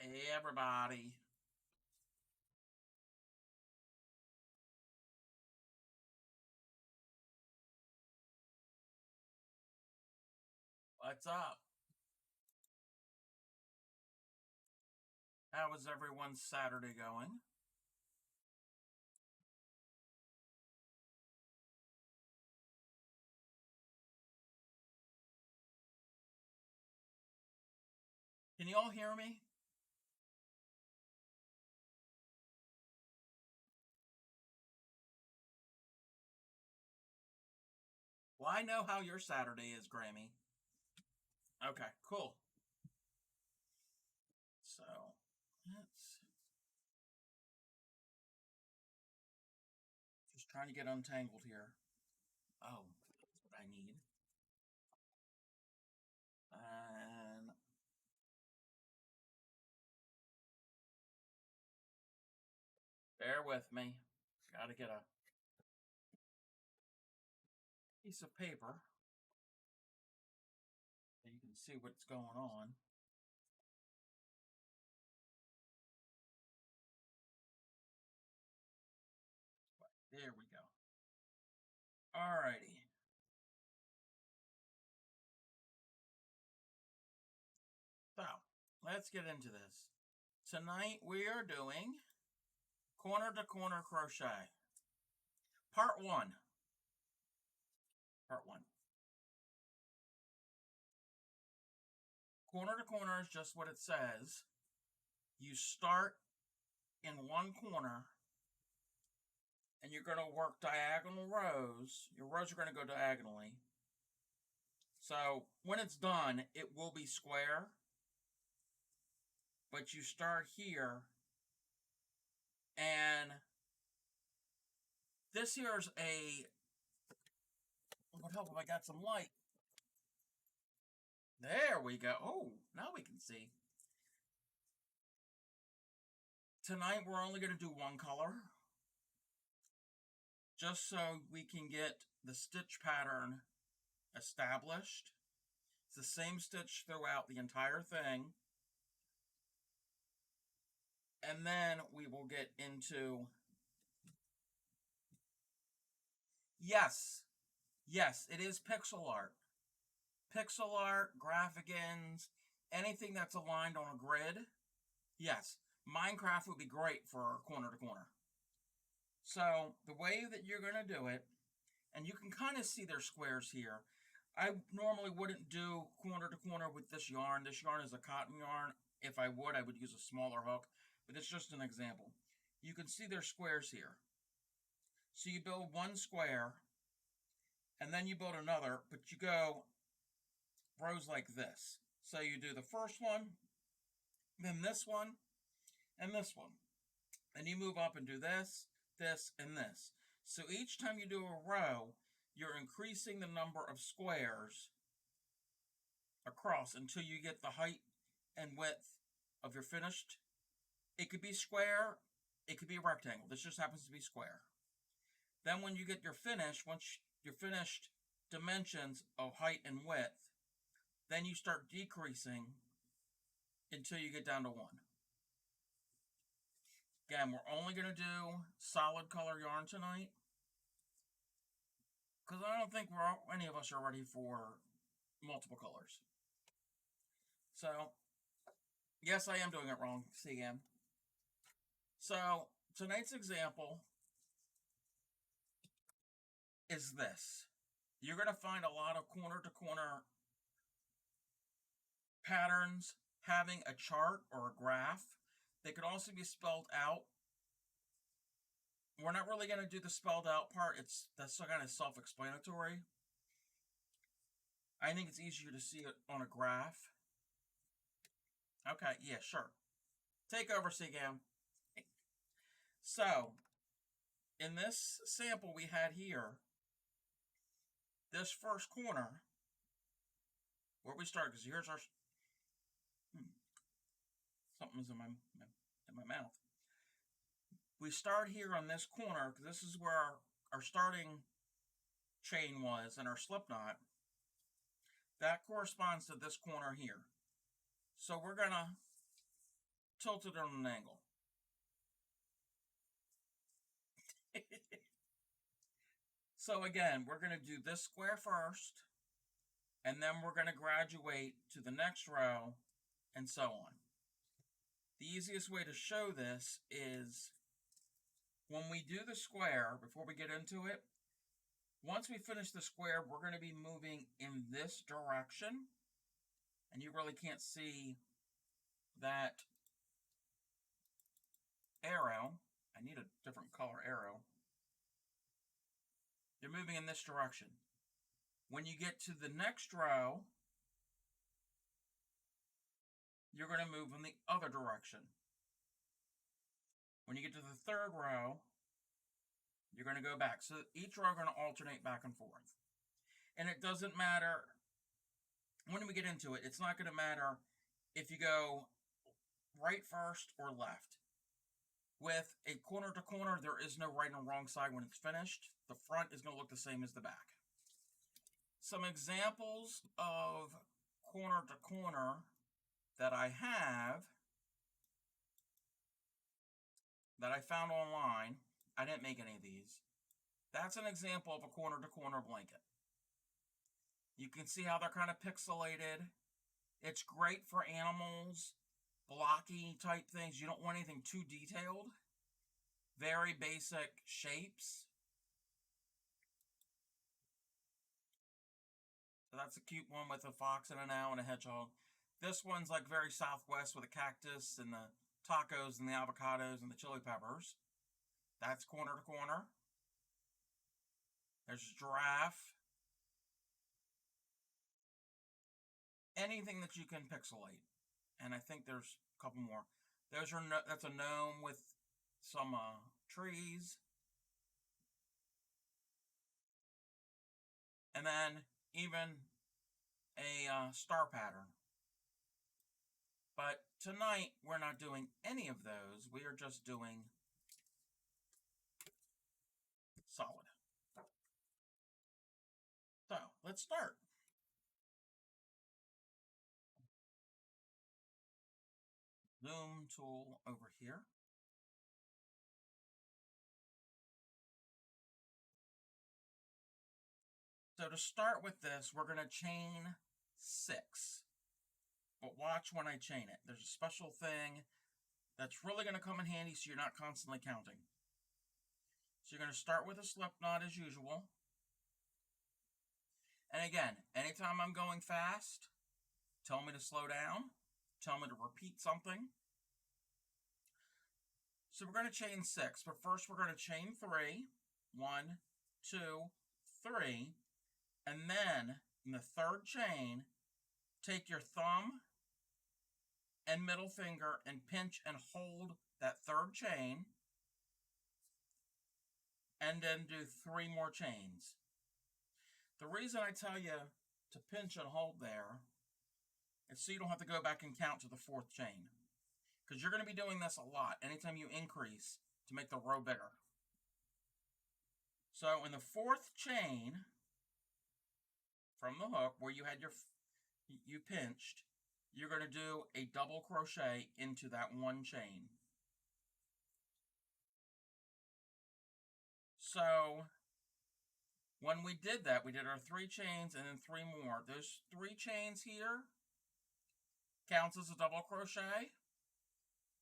Hey, everybody. What's up? How was everyone's Saturday going? Can you all hear me? Well, I know how your Saturday is, Grammy. Okay, cool. So, let's just trying to get untangled here. Oh, that's what I need. And bear with me. Gotta get a piece of paper so you can see what's going on. There we go. Alrighty. So, let's get into this. Tonight we are doing corner to corner crochet. Part 1. Part 1. Corner to corner is just what it says. You start in one corner and you're going to work diagonal rows. Your rows are going to go diagonally. So when it's done, it will be square. But you start here, and this here is a, it would help if I got some light. There we go. Oh, now we can see. Tonight we're only going to do one color, just so we can get the stitch pattern established. It's the same stitch throughout the entire thing. And then we will get into, yes, it is pixel art. Pixel art, graphicans, anything that's aligned on a grid. Yes, Minecraft would be great for corner to corner. So the way that you're going to do it, and you can kind of see their squares here. I normally wouldn't do corner to corner with this yarn. This yarn is a cotton yarn. If I would use a smaller hook, but it's just an example. You can see their squares here. So you build one square, and then you build another, but you go rows like this. So you do the first one, then this one, and this one. Then you move up and do this, this, and this. So each time you do a row, you're increasing the number of squares across until you get the height and width of your finished. It could be square, it could be a rectangle. This just happens to be square. Then when you get your finish, once your finished dimensions of height and width, then you start decreasing until you get down to 1. Again, we're only going to do solid color yarn tonight, because I don't think any of us are ready for multiple colors. So, yes, I am doing it wrong, CM. So, tonight's example is this. You're going to find a lot of corner to corner patterns having a chart or a graph. They could also be spelled out. We're not really going to do the spelled out part. That's kind of self-explanatory. I think it's easier to see it on a graph. Okay, yeah, sure. Take over, Seagam. So, in this sample we had here, this first corner, where we start, because here's our, something's in my mouth. We start here on this corner, because this is where our starting chain was and our slip knot. That corresponds to this corner here. So we're going to tilted on an angle. So again, we're going to do this square first, and then we're going to graduate to the next row, and so on. The easiest way to show this is when we do the square, before we get into it, once we finish the square, we're going to be moving in this direction, and you really can't see that arrow. I need a different color arrow. You're moving in this direction. When you get to the next row, you're going to move in the other direction. When you get to the third row, you're going to go back. So each row are going to alternate back and forth. And it doesn't matter, when we get into it, it's not going to matter if you go right first or left. With a corner to corner, there is no right and wrong side when it's finished. The front is going to look the same as the back. Some examples of corner to corner that I have, that I found online. I didn't make any of these. That's an example of a corner to corner blanket. You can see how they're kind of pixelated. It's great for animals, blocky type things. You don't want anything too detailed. Very basic shapes. So that's a cute one with a fox and an owl and a hedgehog. This one's like very Southwest with a cactus and the tacos and the avocados and the chili peppers. That's corner to corner. There's a giraffe. Anything that you can pixelate. And I think there's a couple more. That's a gnome with some trees. And then even a star pattern. But tonight, we're not doing any of those. We are just doing solid. So, let's start. Zoom tool over here. So to start with this, we're going to chain 6. But watch when I chain it. There's a special thing that's really going to come in handy so you're not constantly counting. So you're going to start with a slip knot as usual. And again, anytime I'm going fast, tell me to slow down. Tell me to repeat something. So we're going to chain 6, but first we're going to chain 3. 1, 2, 3. And then in the third chain, take your thumb and middle finger and pinch and hold that third chain. And then do 3 more chains. The reason I tell you to pinch and hold there is so you don't have to go back and count to the 4th chain. Because you're going to be doing this a lot anytime you increase to make the row bigger. So in the 4th chain from the hook where you had you pinched, you're going to do a double crochet into that 1 chain. So when we did that, we did our 3 chains and then 3 more. Those 3 chains here counts as a double crochet.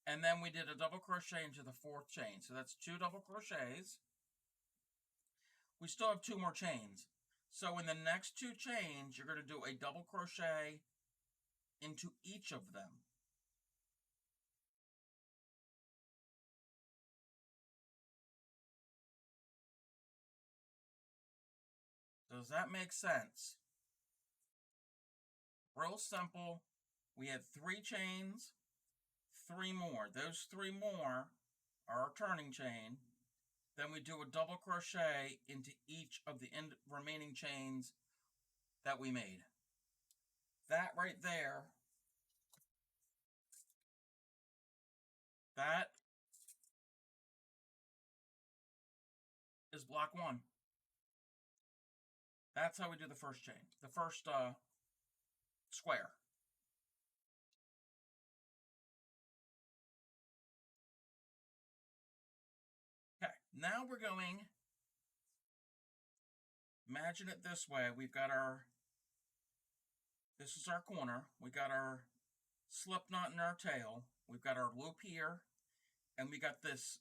And then we did a double crochet into the 4th chain. So that's 2 double crochets. We still have 2 more chains. So in the next 2 chains, you're going to do a double crochet into each of them. Does that make sense? Real simple. We had 3 chains, 3 more. Those 3 more are our turning chain. Then we do a double crochet into each of the remaining chains that we made. That right there, that is block 1. That's how we do the first chain, the first square. Now we're going, imagine it this way. We've got this is our corner. We got our slip knot in our tail. We've got our loop here. And we got this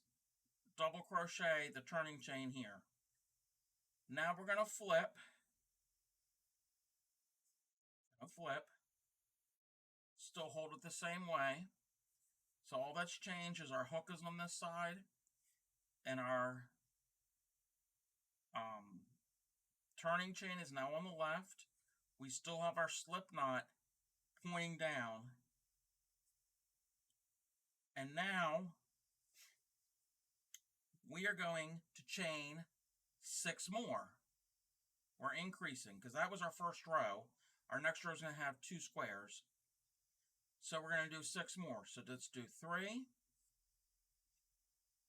double crochet, the turning chain here. Now we're going to flip. Still hold it the same way. So all that's changed is our hook is on this side and our turning chain is now on the left. We still have our slip knot pointing down. And now we are going to chain 6 more. We're increasing because that was our first row. Our next row is going to have 2 squares. So we're going to do 6 more. So let's do 3.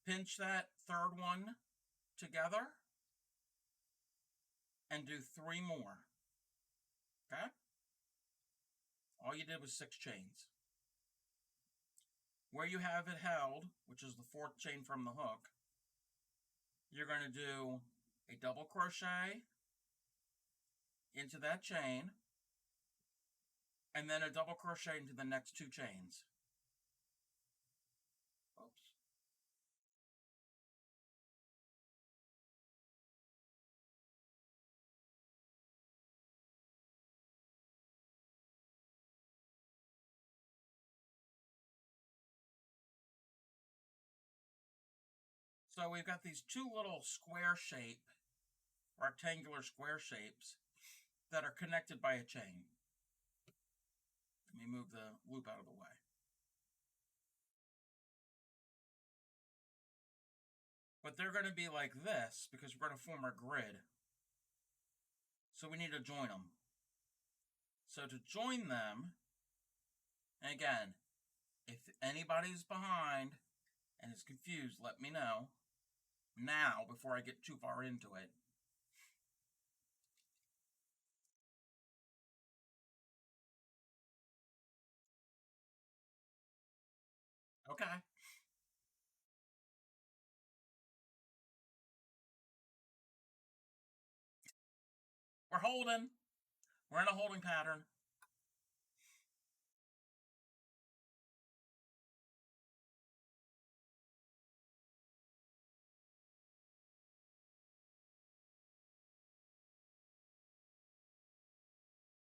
Pinch that third one together. And do 3 more. Okay? All you did was 6 chains. Where you have it held, which is the 4th chain from the hook, you're going to do a double crochet into that chain, and then a double crochet into the next 2 chains. Oops. So we've got these 2 little rectangular square shapes that are connected by a chain. Let me move the loop out of the way. But they're going to be like this because we're going to form our grid. So we need to join them. So to join them, and again, if anybody's behind and is confused, let me know now before I get too far into it. Okay. We're holding. We're in a holding pattern.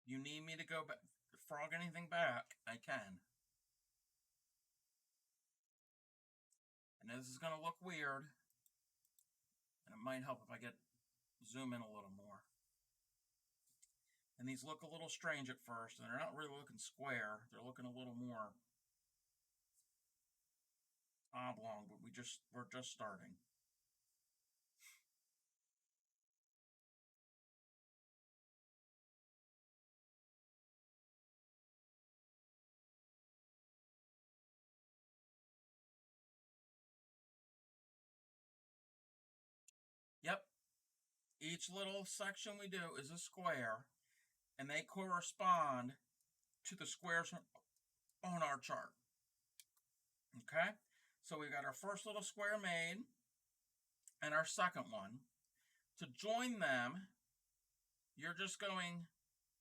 You need me to go back, frog anything back, I can. And this is going to look weird. And it might help if I zoom in a little more. And these look a little strange at first, and they're not really looking square. They're looking a little more oblong, but we're just starting. Yep. Each little section we do is a square, and they correspond to the squares on our chart. Okay? So we got our first little square made, and our second one. To join them, you're just going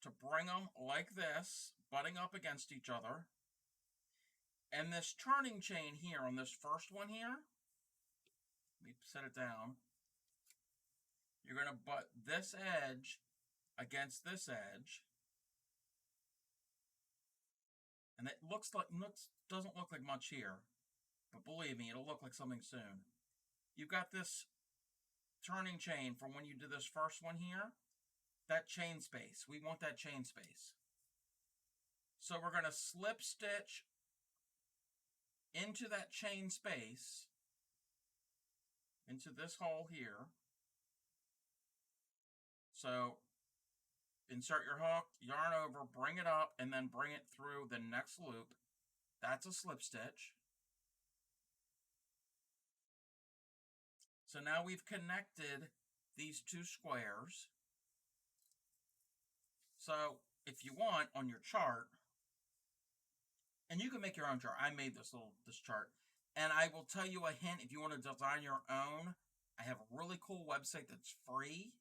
to bring them like this, butting up against each other. And this turning chain here on this first one here, let me set it down. You're going to butt this edge against this edge. And it doesn't look like much here, but believe me, it'll look like something soon. You've got this turning chain from when you did this first one here, that chain space. We want that chain space. So we're going to slip stitch into that chain space, into this hole here. So insert your hook, yarn over, bring it up, and then bring it through the next loop. That's a slip stitch. So now we've connected these 2 squares. So if you want on your chart, and you can make your own chart. I made this chart. And I will tell you a hint, if you want to design your own, I have a really cool website that's free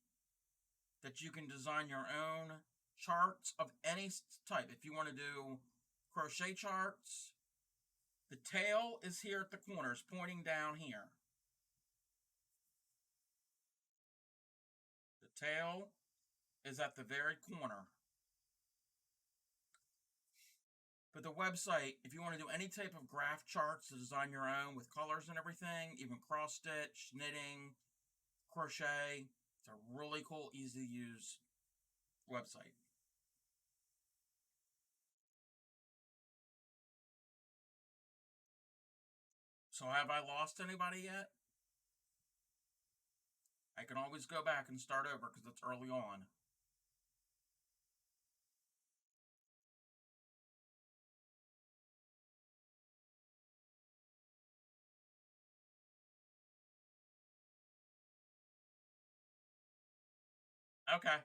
that you can design your own charts of any type. If you want to do crochet charts, the tail is here at the corners, pointing down here. The tail is at the very corner. But the website, if you want to do any type of graph charts to design your own with colors and everything, even cross stitch, knitting, crochet, it's a really cool, easy to use website. So have I lost anybody yet? I can always go back and start over because it's early on. Okay.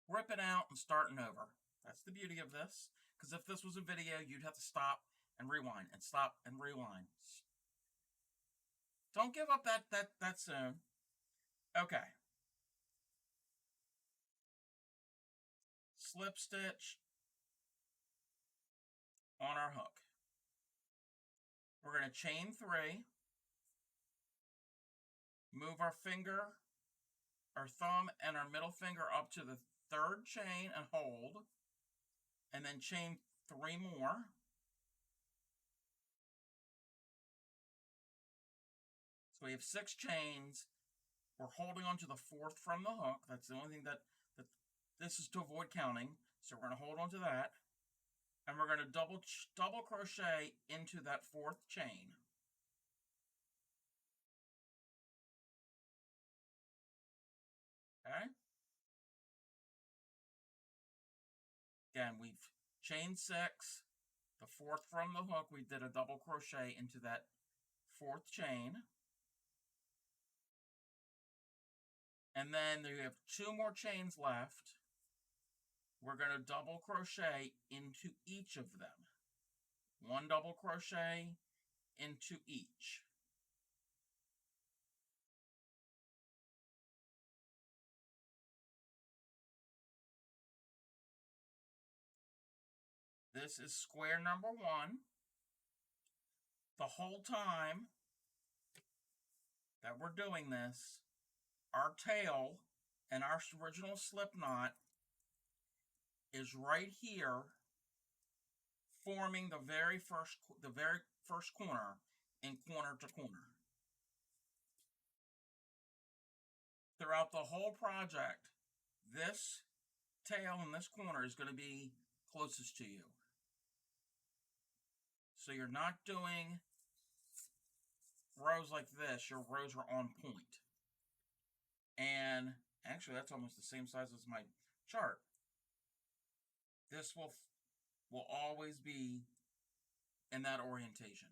Ripping out and starting over. That's the beauty of this. Because if this was a video, you'd have to stop and rewind and stop and rewind. Don't give up that soon. Okay. Slip stitch on our hook. We're going to chain 3, move our finger, our thumb, and our middle finger up to the 3rd chain and hold, and then chain 3 more. So we have 6 chains. We're holding on to the 4th from the hook. That's the only thing that this is to avoid counting. So we're going to hold on to that. And we're going to double crochet into that 4th chain. Okay? Again, we've chained 6. The 4th from the hook, we did a double crochet into that 4th chain. And then you have 2 more chains left. We're going to double crochet into each of them. 1 double crochet into each. This is square number 1. The whole time that we're doing this, our tail and our original slip knot is right here, forming the very first corner in corner to corner. Throughout the whole project, this tail in this corner is going to be closest to you. So you're not doing rows like this. Your rows are on point. And actually, that's almost the same size as my chart. This will always be in that orientation.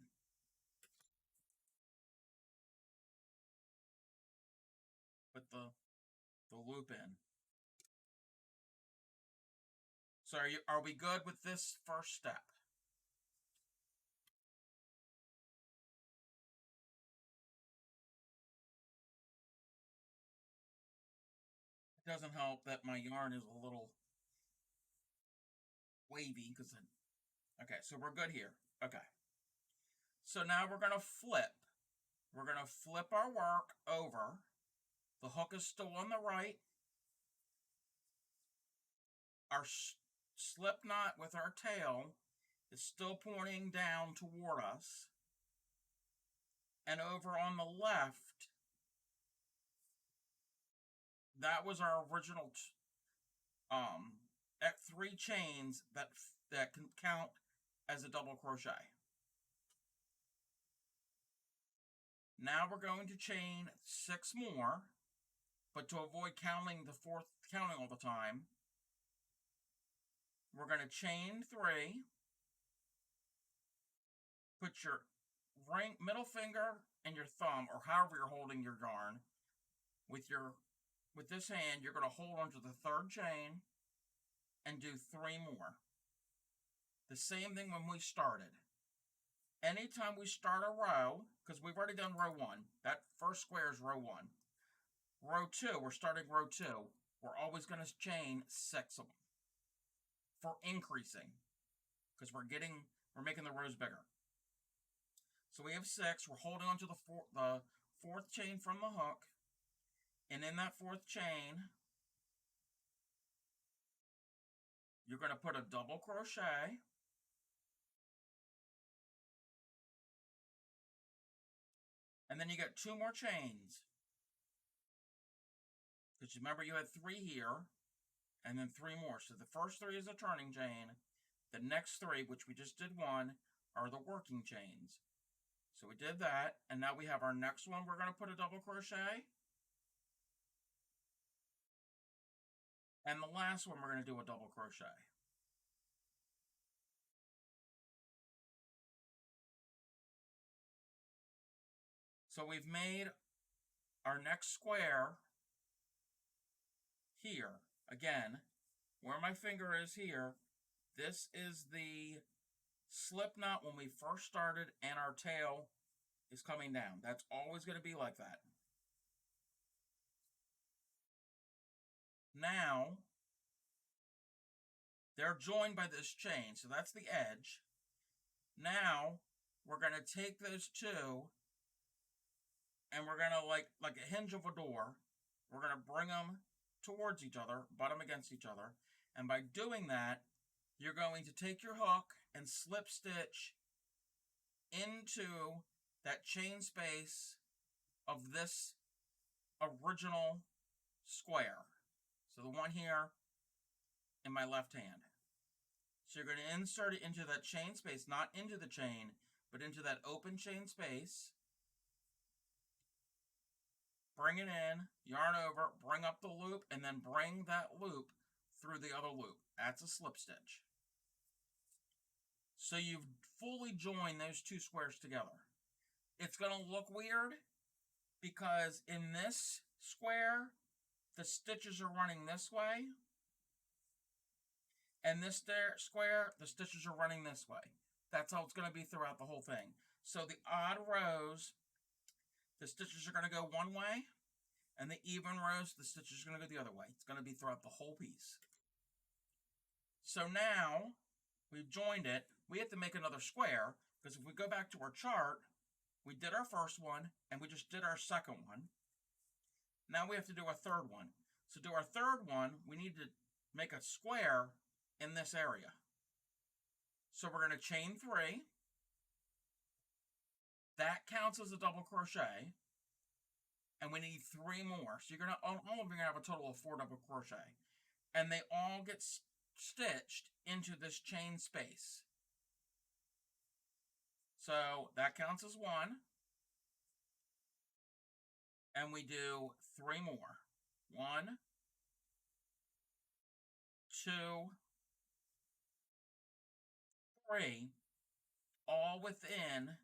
Put the loop in. So are we good with this first step? It doesn't help that my yarn is a little wavy because okay, so we're good here. Okay. So now we're going to flip. We're going to flip our work over. The hook is still on the right. Our slip knot with our tail is still pointing down toward us. And over on the left, that was our original 3 chains that can count as a double crochet. Now we're going to chain 6 more, but to avoid counting all the time, we're going to chain 3, put your middle finger and your thumb, or however you're holding your yarn, with this hand, you're going to hold onto the 3rd chain and do 3 more. The same thing when we started. anytime we start a row, because we've already done row 1, that first square is row 1. Row 2, we're starting row 2. We're always going to chain 6 of them for increasing, because we're making the rows bigger. So we have 6. We're holding on to the fourth chain from the hook, and in that fourth chain, you're going to put a double crochet, and then you get 2 more chains. Because remember, you had 3 here, and then 3 more. So the first 3 is a turning chain. The next 3, which we just did 1, are the working chains. So we did that, and now we have our next one. We're going to put a double crochet. And the last one, we're going to do a double crochet. So we've made our next square here. Again, where my finger is here, this is the slip knot when we first started and our tail is coming down. That's always going to be like that. Now, they're joined by this chain, so that's the edge. Now, we're going to take those 2 and we're going to, like a hinge of a door, we're going to bring them towards each other, butt them against each other. And by doing that, you're going to take your hook and slip stitch into that chain space of this original square. So the one here in my left hand. So you're going to insert it into that chain space, not into the chain, but into that open chain space. Bring it in, yarn over, bring up the loop, and then bring that loop through the other loop. That's a slip stitch. So you've fully joined those 2 squares together. It's going to look weird because in this square, the stitches are running this way. And this square, the stitches are running this way. That's how it's going to be throughout the whole thing. So the odd rows, the stitches are going to go one way, and the even rows, the stitches are going to go the other way. It's going to be throughout the whole piece. So now we've joined it. We have to make another square, because if we go back to our chart, we did our first one, and we just did our second one. Now we have to do a third one. So to do our third one, we need to make a square in this area. So we're going to chain 3. That counts as a double crochet. And we need 3 more. So you're going to, all of them are going to have a total of 4 double crochet. And they all get stitched into this chain space. So that counts as 1. And we do 3 more. 1, 2, 3, all within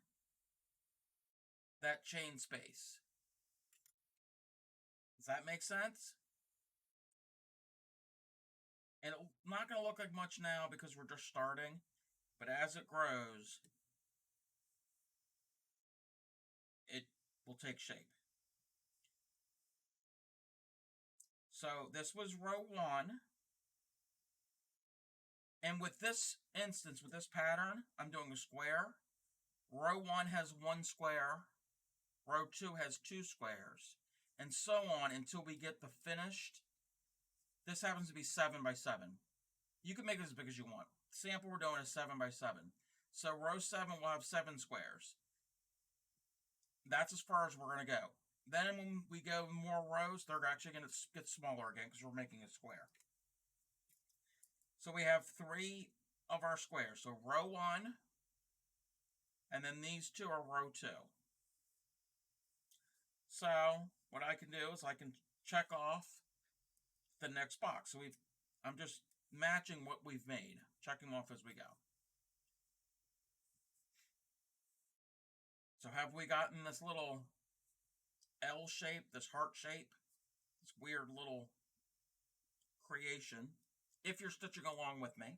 that chain space. Does that make sense? And it's not going to look like much now because we're just starting, but as it grows, it will take shape. So this was row 1. And with this instance, with this pattern, I'm doing a square. Row 1 has 1 square. Row 2 has 2 squares. And so on until we get the finished. This happens to be 7 by 7. You can make it as big as you want. The sample we're doing is 7 by 7. So row 7 will have 7 squares. That's as far as we're going to go. Then when we go more rows, they're actually going to get smaller again because we're making a square. So we have 3 of our squares. So row 1, and then these 2 are row 2. So what I can do is I can check off the next box. So I'm just matching what we've made, checking off as we go. So have we gotten this little L shape, this heart shape, this weird little creation, if you're stitching along with me.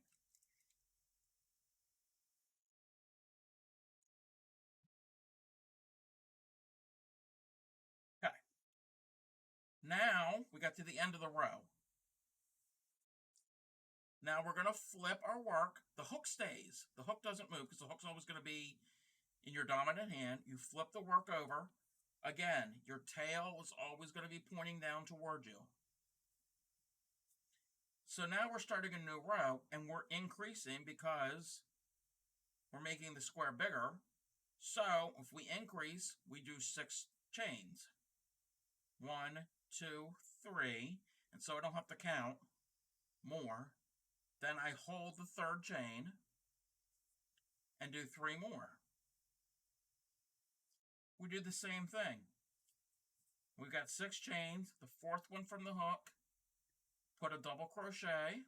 Now we got to the end of the row. Now we're going to flip our work. The hook stays. The hook doesn't move because the hook's always going to be in your dominant hand. You flip the work over. Again, your tail is always going to be pointing down toward you. So now we're starting a new row, and we're increasing because we're making the square bigger. So if we increase, we do 6 chains. 1, 2, 3, and so I don't have to count more. Then I hold the third chain and do 3 more. We do the same thing. We've got 6 chains, the 4th one from the hook, put a double crochet,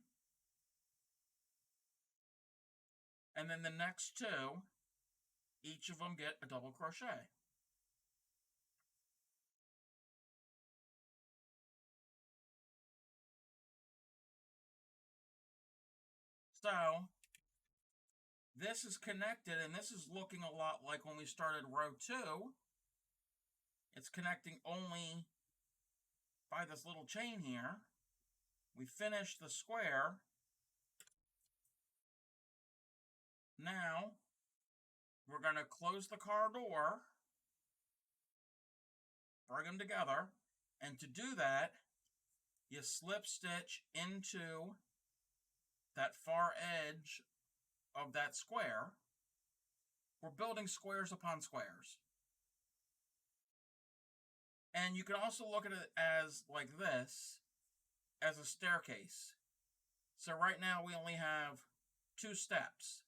and then the next 2, each of them get a double crochet. So this is connected, and this is looking a lot like when we started row 2. It's connecting only by this little chain here. We finished the square. Now we're going to close the car door, bring them together, and to do that, you slip stitch into that far edge of that square. We're building squares upon squares. And you can also look at it as like this, as a staircase. So right now we only have 2 steps.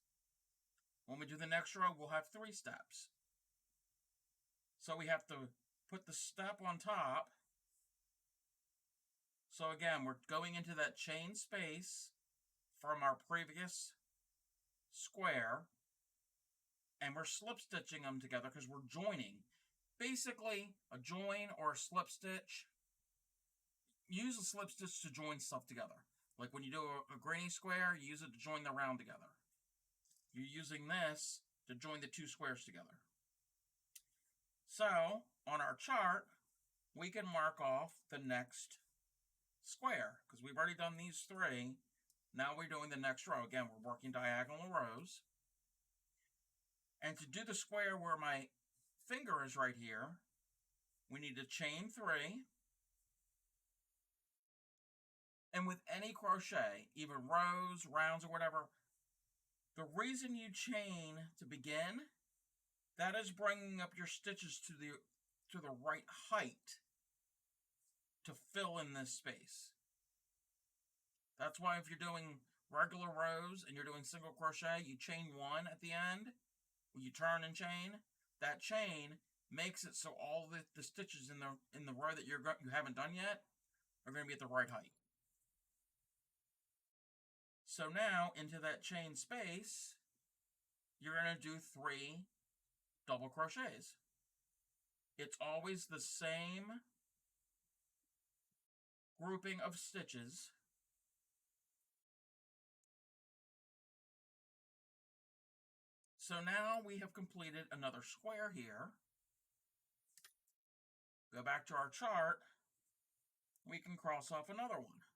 When we do the next row, we'll have 3 steps. So we have to put the step on top. So again, we're going into that chain space from our previous square, and we're slip stitching them together because we're joining. Basically, a join or a slip stitch, use a slip stitch to join stuff together. Like when you do a granny square, you use it to join the round together. You're using this to join the 2 squares together. So, on our chart, we can mark off the next square, because we've already done these 3. Now we're doing the next row. Again, we're working diagonal rows. And to do the square where my finger is right here, we need to chain 3. And with any crochet, even rows, rounds, or whatever, the reason you chain to begin, that is bringing up your stitches to the right height to fill in this space. That's why if you're doing regular rows and you're doing single crochet, you chain 1 at the end. When you turn and chain, that chain makes it so all the stitches in the row that you haven't done yet are going to be at the right height. So now into that chain space, you're going to do 3 double crochets. It's always the same grouping of stitches. So now we have completed another square here. Go back to our chart. We can cross off another one.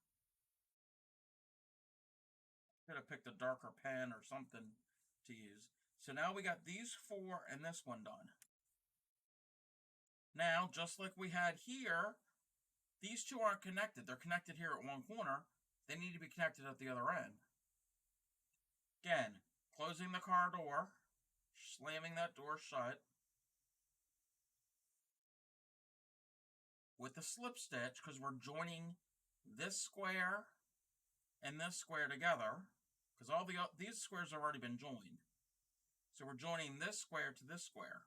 Could have picked a darker pen or something to use. So now we got these 4 and this one done. Now, just like we had here, these 2 aren't connected. They're connected here at one corner. They need to be connected at the other end. Again, closing the car door, slamming that door shut with the slip stitch, because we're joining this square and this square together, because all these squares have already been joined. So we're joining this square to this square.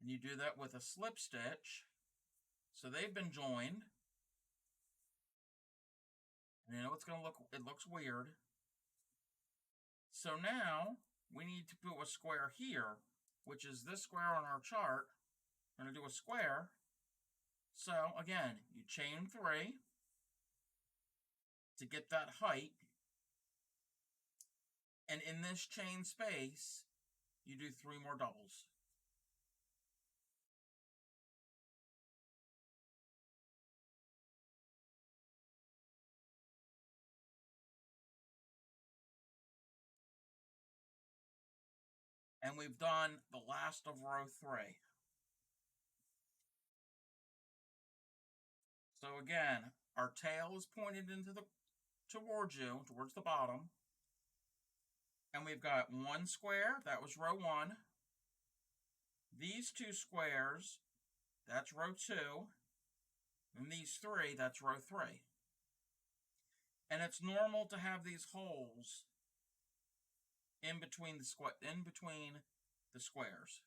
And you do that with a slip stitch. So they've been joined. And you know it's going to look, it looks weird. So now we need to do a square here, which is this square on our chart. We're going to do a square. So again, you chain 3 to get that height. And in this chain space, you do 3 more doubles. And we've done the last of row 3. So again, our tail is pointed towards you, towards the bottom. And we've got 1 square, that was row 1. These 2 squares, that's row 2. And these 3, that's row 3. And it's normal to have these holes in between the squares.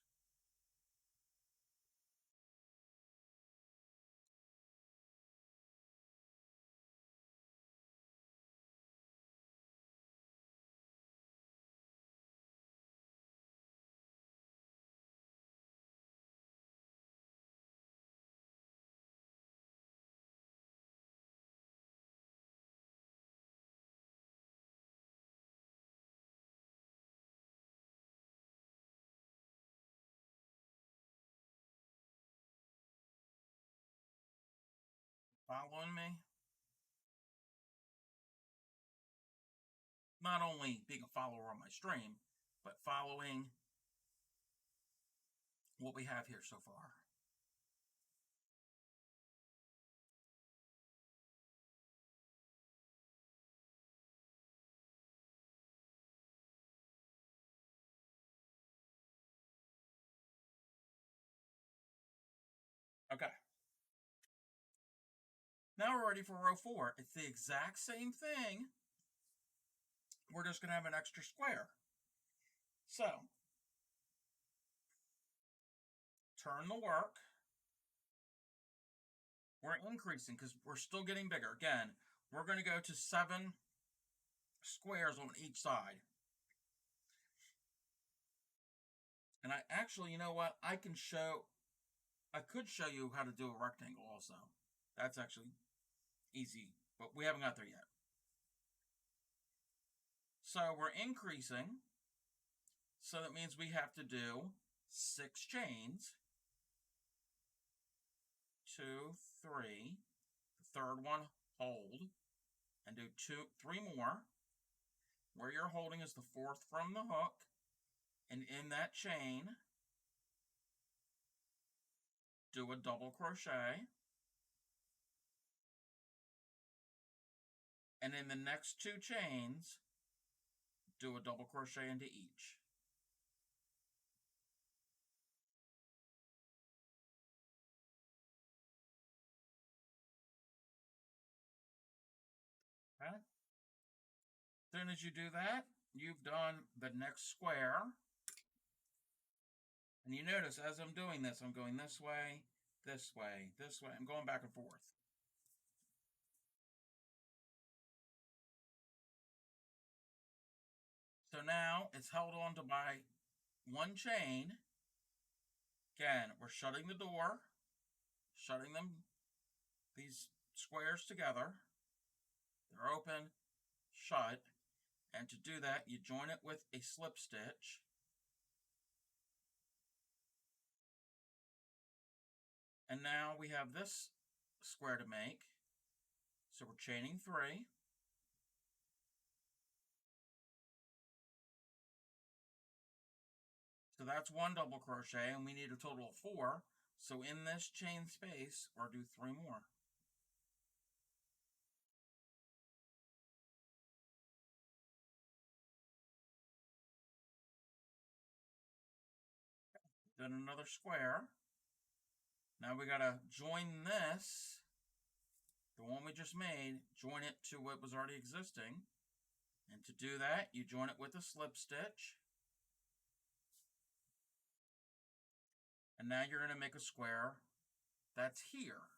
Following me? Not only being a follower on my stream, but following what we have here so far. Okay. Now we're ready for row 4. It's the exact same thing. We're just going to have an extra square. So, turn the work. We're increasing because we're still getting bigger. Again, we're going to go to 7 squares on each side. And I actually, you know what? I could show you how to do a rectangle also. That's actually easy, but we haven't got there yet. So we're increasing. So that means we have to do 6 chains. 2, 3. The third one, hold. And do 3 more. Where you're holding is the 4th from the hook. And in that chain, do a double crochet. And in the next 2 chains, do a double crochet into each. Okay? As soon as you do that, you've done the next square. And you notice as I'm doing this, I'm going this way, this way, this way. I'm going back and forth. So now it's held on to by 1 chain. Again, we're shutting the door, shutting these squares together. They're open, shut. And to do that, you join it with a slip stitch. And now we have this square to make. So we're chaining 3. So that's 1 double crochet, and we need a total of 4. So in this chain space, we'll do 3 more. Then another square. Now we gotta join this, the one we just made, join it to what was already existing. And to do that, you join it with a slip stitch. And now you're gonna make a square that's here.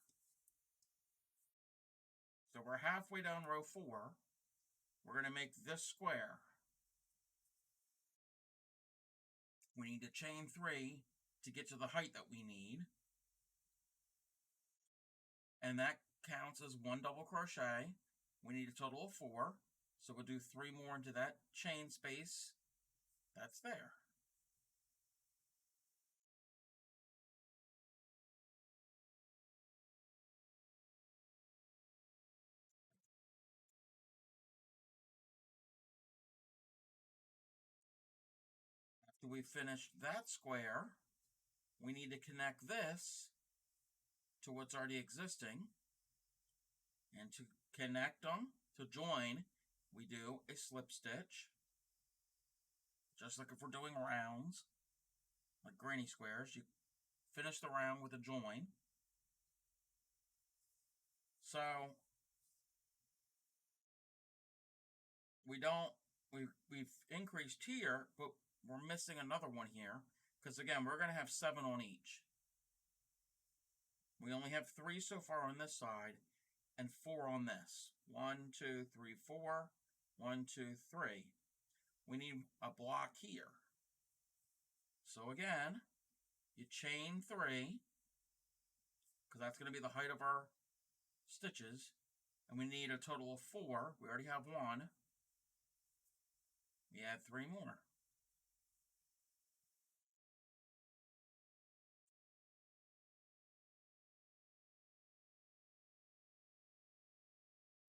So we're halfway down row 4. We're gonna make this square. We need to chain 3 to get to the height that we need. And that counts as 1 double crochet. We need a total of 4. So we'll do 3 more into that chain space that's there. after we finished that square, we need to connect this to what's already existing. And to connect them, to join, we do a slip stitch. Just like if we're doing rounds, like granny squares, you finish the round with a join. So we've increased here, but we're missing another one here, because again, we're going to have 7 on each. We only have 3 so far on this side, and 4 on this. 1, 2, 3, 4. 1, 2, 3. We need a block here. So again, you chain 3, because that's going to be the height of our stitches, and we need a total of 4. We already have 1. We add 3 more.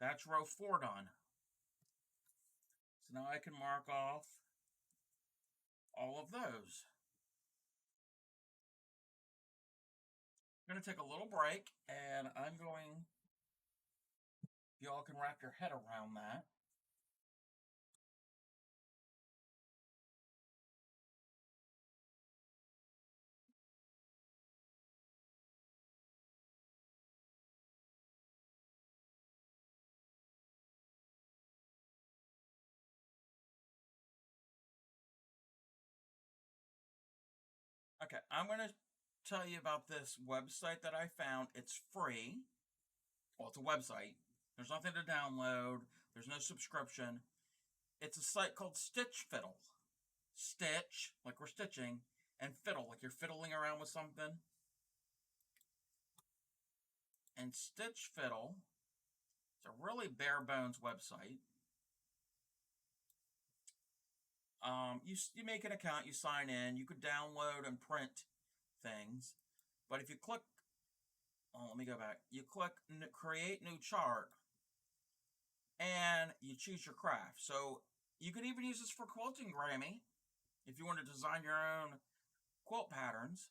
That's row 4 done. So now I can mark off all of those. I'm going to take a little break, and I'm going, y'all can wrap your head around that. Okay, I'm going to tell you about this website that I found. It's free. Well, it's a website. There's nothing to download. There's no subscription. It's a site called Stitch Fiddle. Stitch, like we're stitching, and fiddle, like you're fiddling around with something. And Stitch Fiddle, it's a really bare bones website. You make an account, you sign in, you could download and print things. But if you click, let me go back. You click create new chart, and you choose your craft. So you can even use this for quilting, Grammy, if you want to design your own quilt patterns.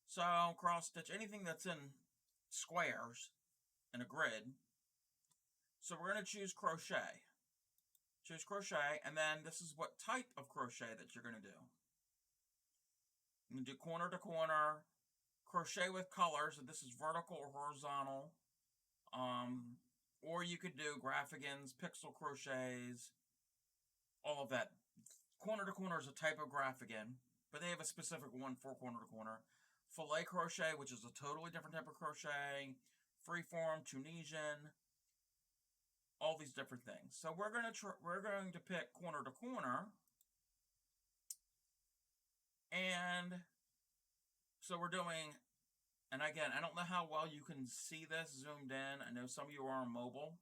So cross stitch anything that's in squares in a grid. So we're going to choose crochet. Choose crochet, and then this is what type of crochet that you're going to do. You can do corner to corner, crochet with colors, and this is vertical or horizontal. Or you could do graphicans, pixel crochets, all of that. Corner to corner is a type of graphican, but they have a specific one for corner to corner. Filet crochet, which is a totally different type of crochet. Freeform, Tunisian, all these different things. So we're going to pick corner to corner, and so we're doing. And again, I don't know how well you can see this zoomed in. I know some of you are on mobile.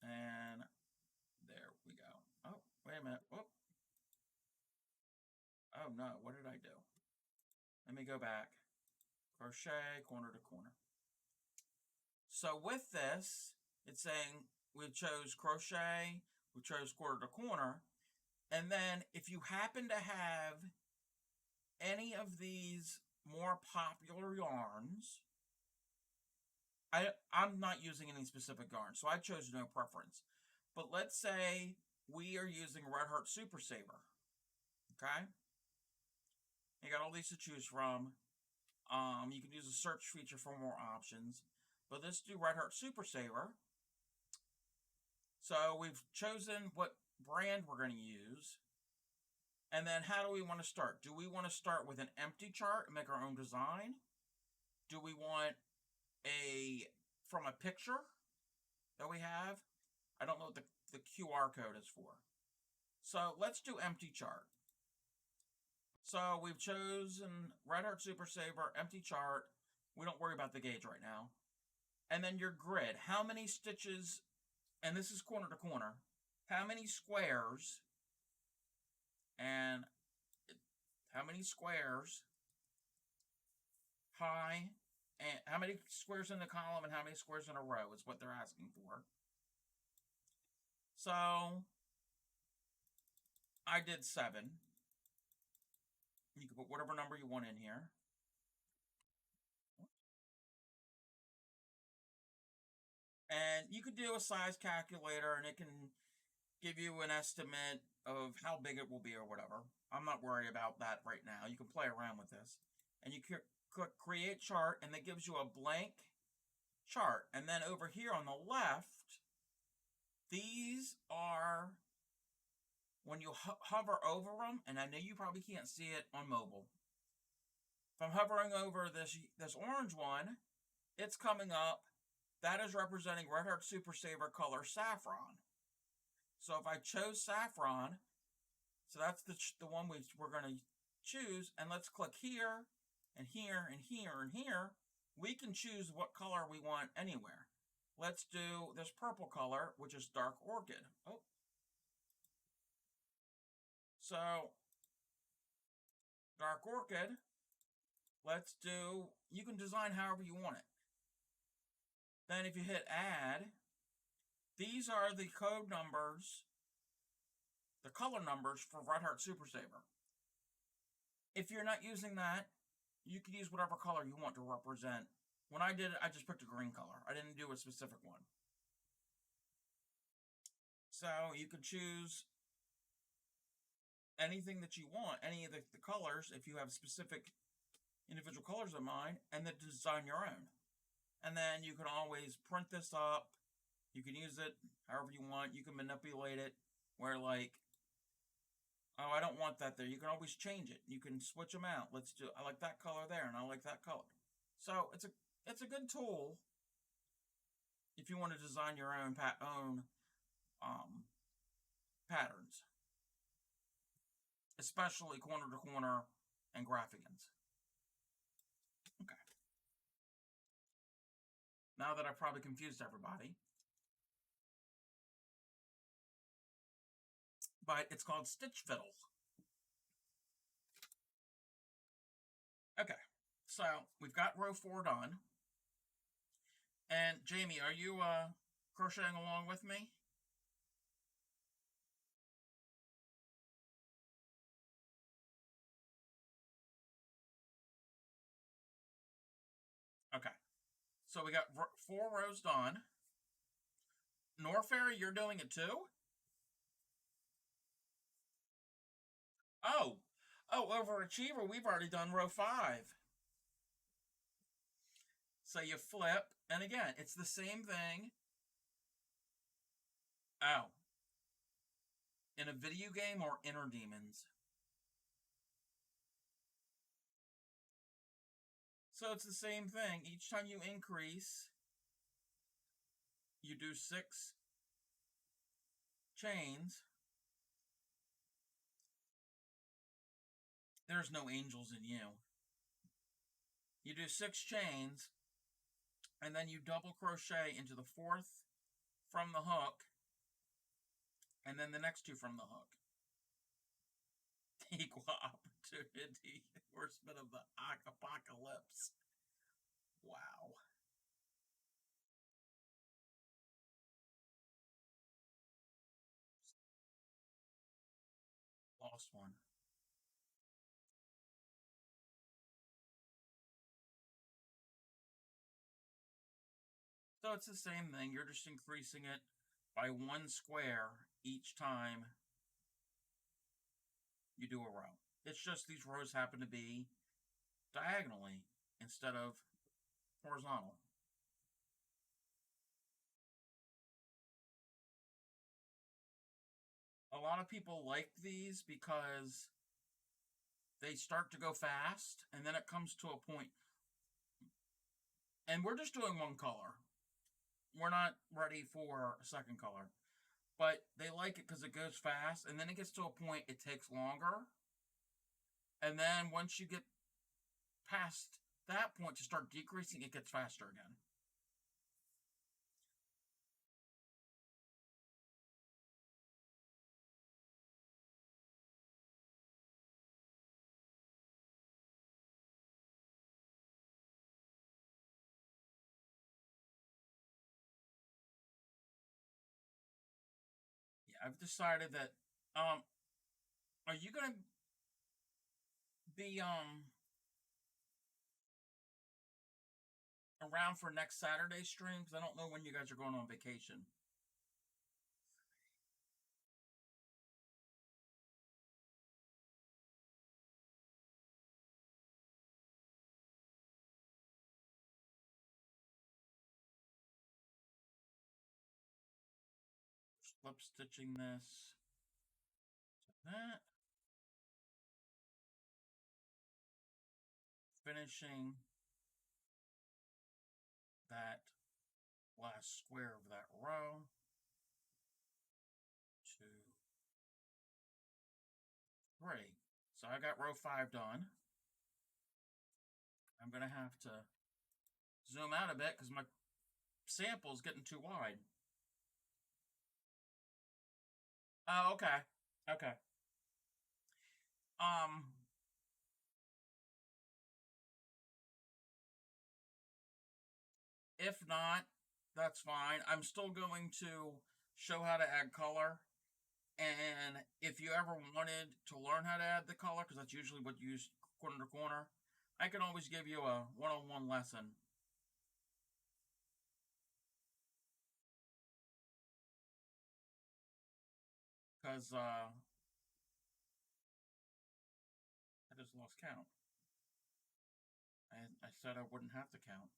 And there we go. Oh, wait a minute. Whoop. Oh no, what did I do? Let me go back. Crochet, corner to corner. So with this, it's saying we chose crochet, we chose corner to corner, and then if you happen to have any of these more popular yarns, I'm not using any specific yarn, so I chose no preference. But let's say we are using Red Heart Super Saver, okay? You got all these to choose from. You can use a search feature for more options. But let's do Red Heart Super Saver. So we've chosen what brand we're going to use. And then how do we want to start? Do we want to start with an empty chart and make our own design? Do we want from a picture that we have? I don't know what the QR code is for. So let's do empty chart. So we've chosen Red Heart Super Saver, empty chart. We don't worry about the gauge right now. And then your grid. How many stitches, and this is corner to corner, how many squares, and how many squares high, and how many squares in the column and how many squares in a row is what they're asking for. So I did 7. You can put whatever number you want in here. And you could do a size calculator and it can give you an estimate of how big it will be or whatever. I'm not worried about that right now. You can play around with this. And you click create chart and that gives you a blank chart. And then over here on the left, these are when you hover over them, and I know you probably can't see it on mobile. If I'm hovering over this orange one, it's coming up. That is representing Red Heart Super Saver color Saffron. So if I chose Saffron, so that's the one we're going to choose, and let's click here, and here, and here, and here. We can choose what color we want anywhere. Let's do this purple color, which is Dark Orchid. Oh. So, Dark Orchid, let's do, you can design however you want it. Then if you hit add, these are the code numbers, the color numbers for Red Heart Super Saver. If you're not using that, you can use whatever color you want to represent. When I did it, I just picked a green color. I didn't do a specific one. So you can choose anything that you want, any of the colors, if you have specific individual colors in mind, and then design your own. And then you can always print this up. You can use it however you want. You can manipulate it where, like, oh, I don't want that there. You can always change it. You can switch them out. I like that color there, and I like that color. So it's a good tool if you want to design your own patterns, especially corner to corner and graphicans. Okay. Now that I've probably confused everybody, but it's called Stitch Fiddle. Okay, so we've got row 4 done. And Jamie, are you crocheting along with me? Okay, so we got 4 rows done. Norfairy, you're doing it too? Oh, Overachiever, we've already done row 5. So you flip, and again, it's the same thing. Oh. In a video game or Inner Demons? So it's the same thing. Each time you increase, you do 6 chains. There's no angels in you. You do 6 chains, and then you double crochet into the 4th from the hook, and then the next 2 from the hook. Equal opportunity, horseman of the apocalypse. Wow. Lost one. So it's the same thing. You're just increasing it by 1 square each time you do a row. It's just these rows happen to be diagonally instead of horizontal. A lot of people like these because they start to go fast, and then it comes to a point. And we're just doing 1 color. We're not ready for a second color. But they like it because it goes fast, and then it gets to a point it takes longer. And then once you get past that point to start decreasing, it gets faster again. Yeah, I've decided that Are you gonna be around for next Saturday stream? Because I don't know when you guys are going on vacation. Slip stitching this to that. Finishing that last square of that row. 2, 3. So I got row 5 done. I'm going to have to zoom out a bit because my sample is getting too wide. Oh, okay. Okay. If not, that's fine. I'm still going to show how to add color. And if you ever wanted to learn how to add the color, because that's usually what you use corner to corner, I can always give you a one-on-one lesson. Because I just lost count. I said I wouldn't have to count.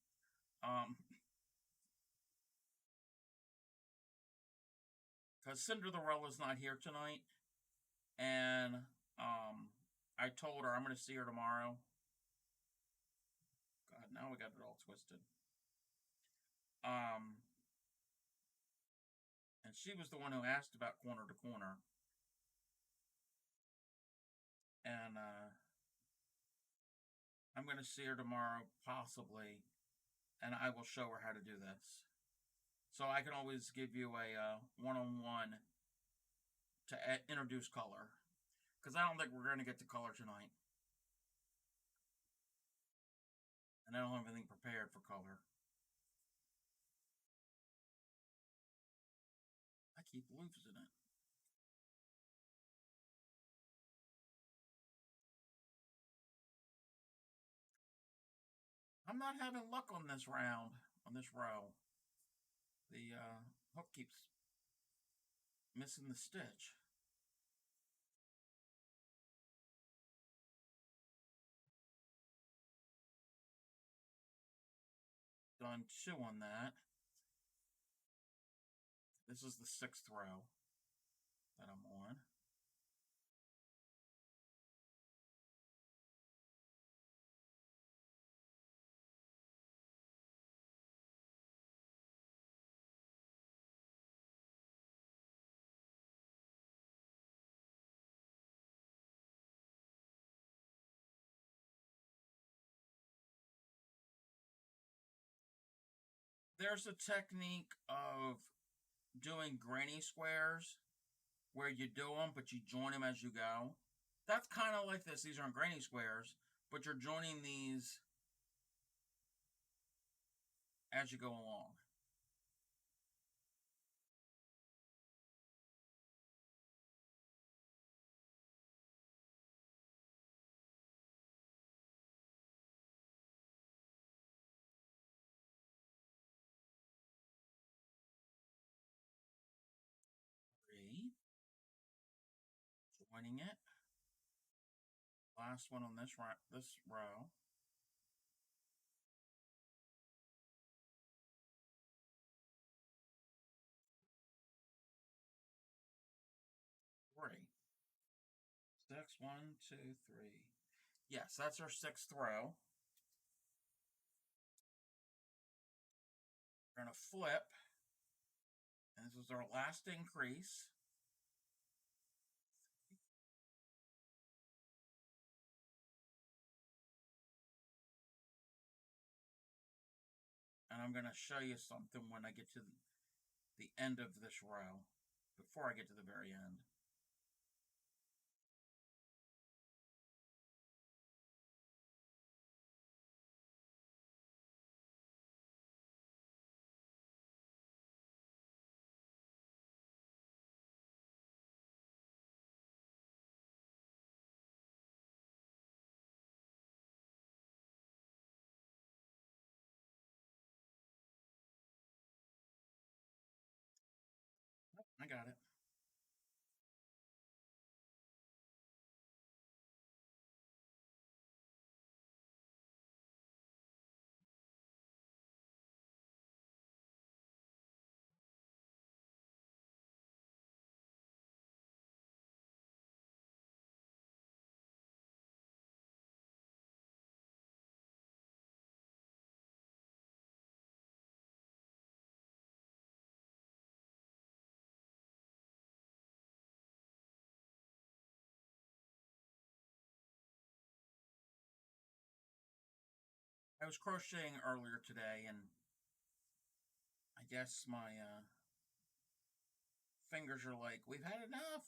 Because Cinderella's not here tonight, and I told her I'm going to see her tomorrow. God, now we got it all twisted. And she was the one who asked about corner to corner. And I'm going to see her tomorrow, possibly, and I will show her how to do this. So I can always give you a one-on-one to introduce color. Because I don't think we're going to get to color tonight. And I don't have anything prepared for color. I keep losing it. I'm not having luck on this round, on this row. The hook keeps missing the stitch. Done 2 on that. This is the 6th row that I'm on. There's a technique of doing granny squares where you do them, but you join them as you go. That's kind of like this. These aren't granny squares, but you're joining these as you go along. Three. Joining it. Last one on this row. Three. 6, 1, 2, 3. Yes, that's our 6th row. We're going to flip. And this is our last increase. And I'm going to show you something when I get to the end of this row, before I get to the very end. got it. I was crocheting earlier today, and I guess my fingers are like, we've had enough.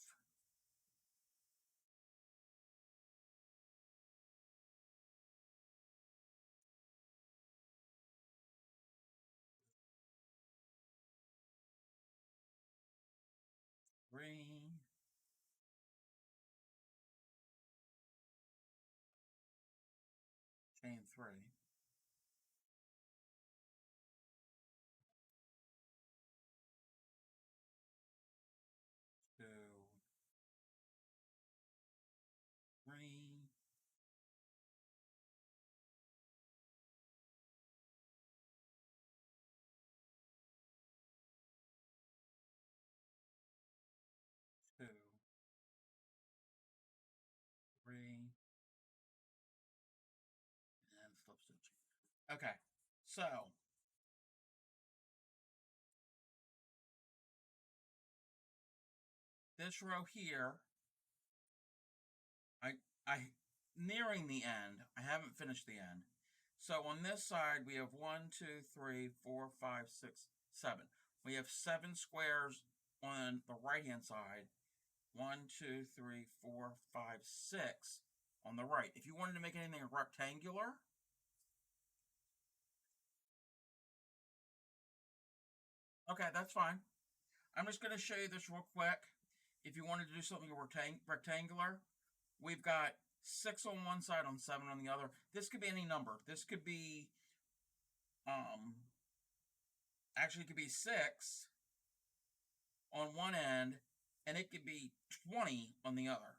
Three, chain three, two, three, two, three, and slip stitch. Okay, so this row here, I nearing the end. I haven't finished the end. So on this side, we have 1, 2, 3, 4, 5, 6, 7. We have 7 squares on the right-hand side. 1, 2, 3, 4, 5, 6 on the right. If you wanted to make anything rectangular, okay, that's fine. I'm just going to show you this real quick. If you wanted to do something rectangular, we've got 6 on one side, on 7 on the other. This could be any number. This could be, actually it could be 6 on one end, and it could be 20 on the other.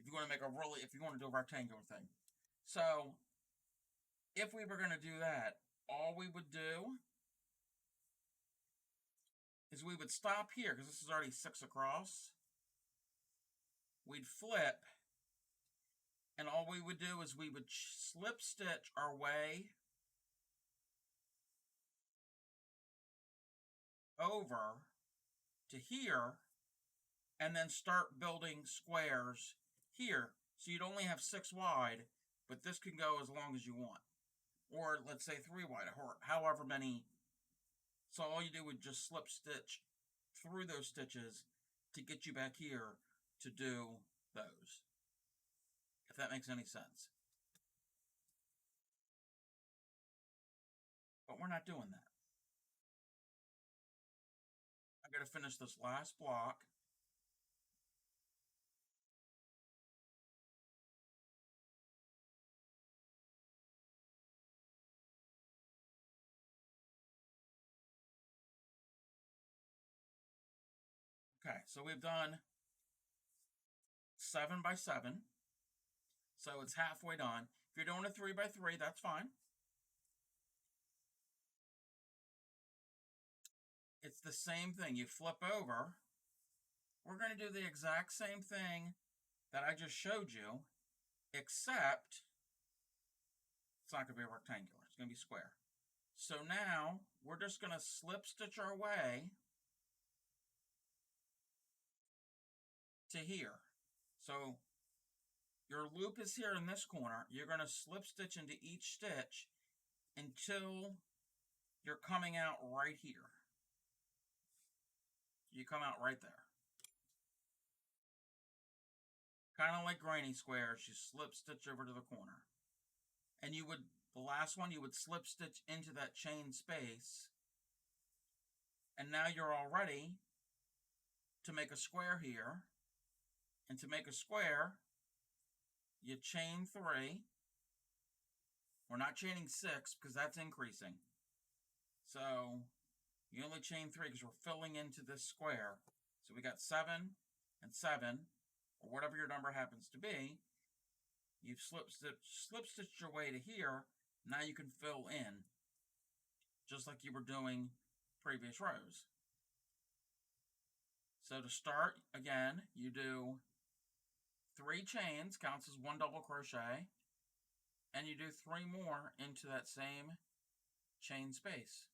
If you want to make a really, if you want to do a rectangular thing. So, if we were going to do that, all we would do is we would stop here, because this is already 6 across. We'd flip, and all we would do is we would slip stitch our way over to here, and then start building squares here. So you'd only have 6 wide, but this can go as long as you want. Or let's say 3 wide, or however many. So all you do would just slip stitch through those stitches to get you back here to do those. If that makes any sense. But we're not doing that. I gotta finish this last block. Okay, so we've done 7 by 7. So it's halfway done. If you're doing a 3 by 3, that's fine. It's the same thing. You flip over. We're going to do the exact same thing that I just showed you, except it's not going to be rectangular. It's going to be square. So now we're just going to slip stitch our way to here. So your loop is here in this corner. You're going to slip stitch into each stitch until you're coming out right here. You come out right there. Kind of like granny squares, you slip stitch over to the corner. And you would, the last one, you would slip stitch into that chain space. And now you're all ready to make a square here. And to make a square, you chain 3. We're not chaining 6 because that's increasing. So you only chain 3 because we're filling into this square. So we got 7 and 7, or whatever your number happens to be. You've slip stitched your way to here. Now you can fill in, just like you were doing previous rows. So to start, again, you do 3 chains, counts as 1 double crochet, and you do 3 more into that same chain space.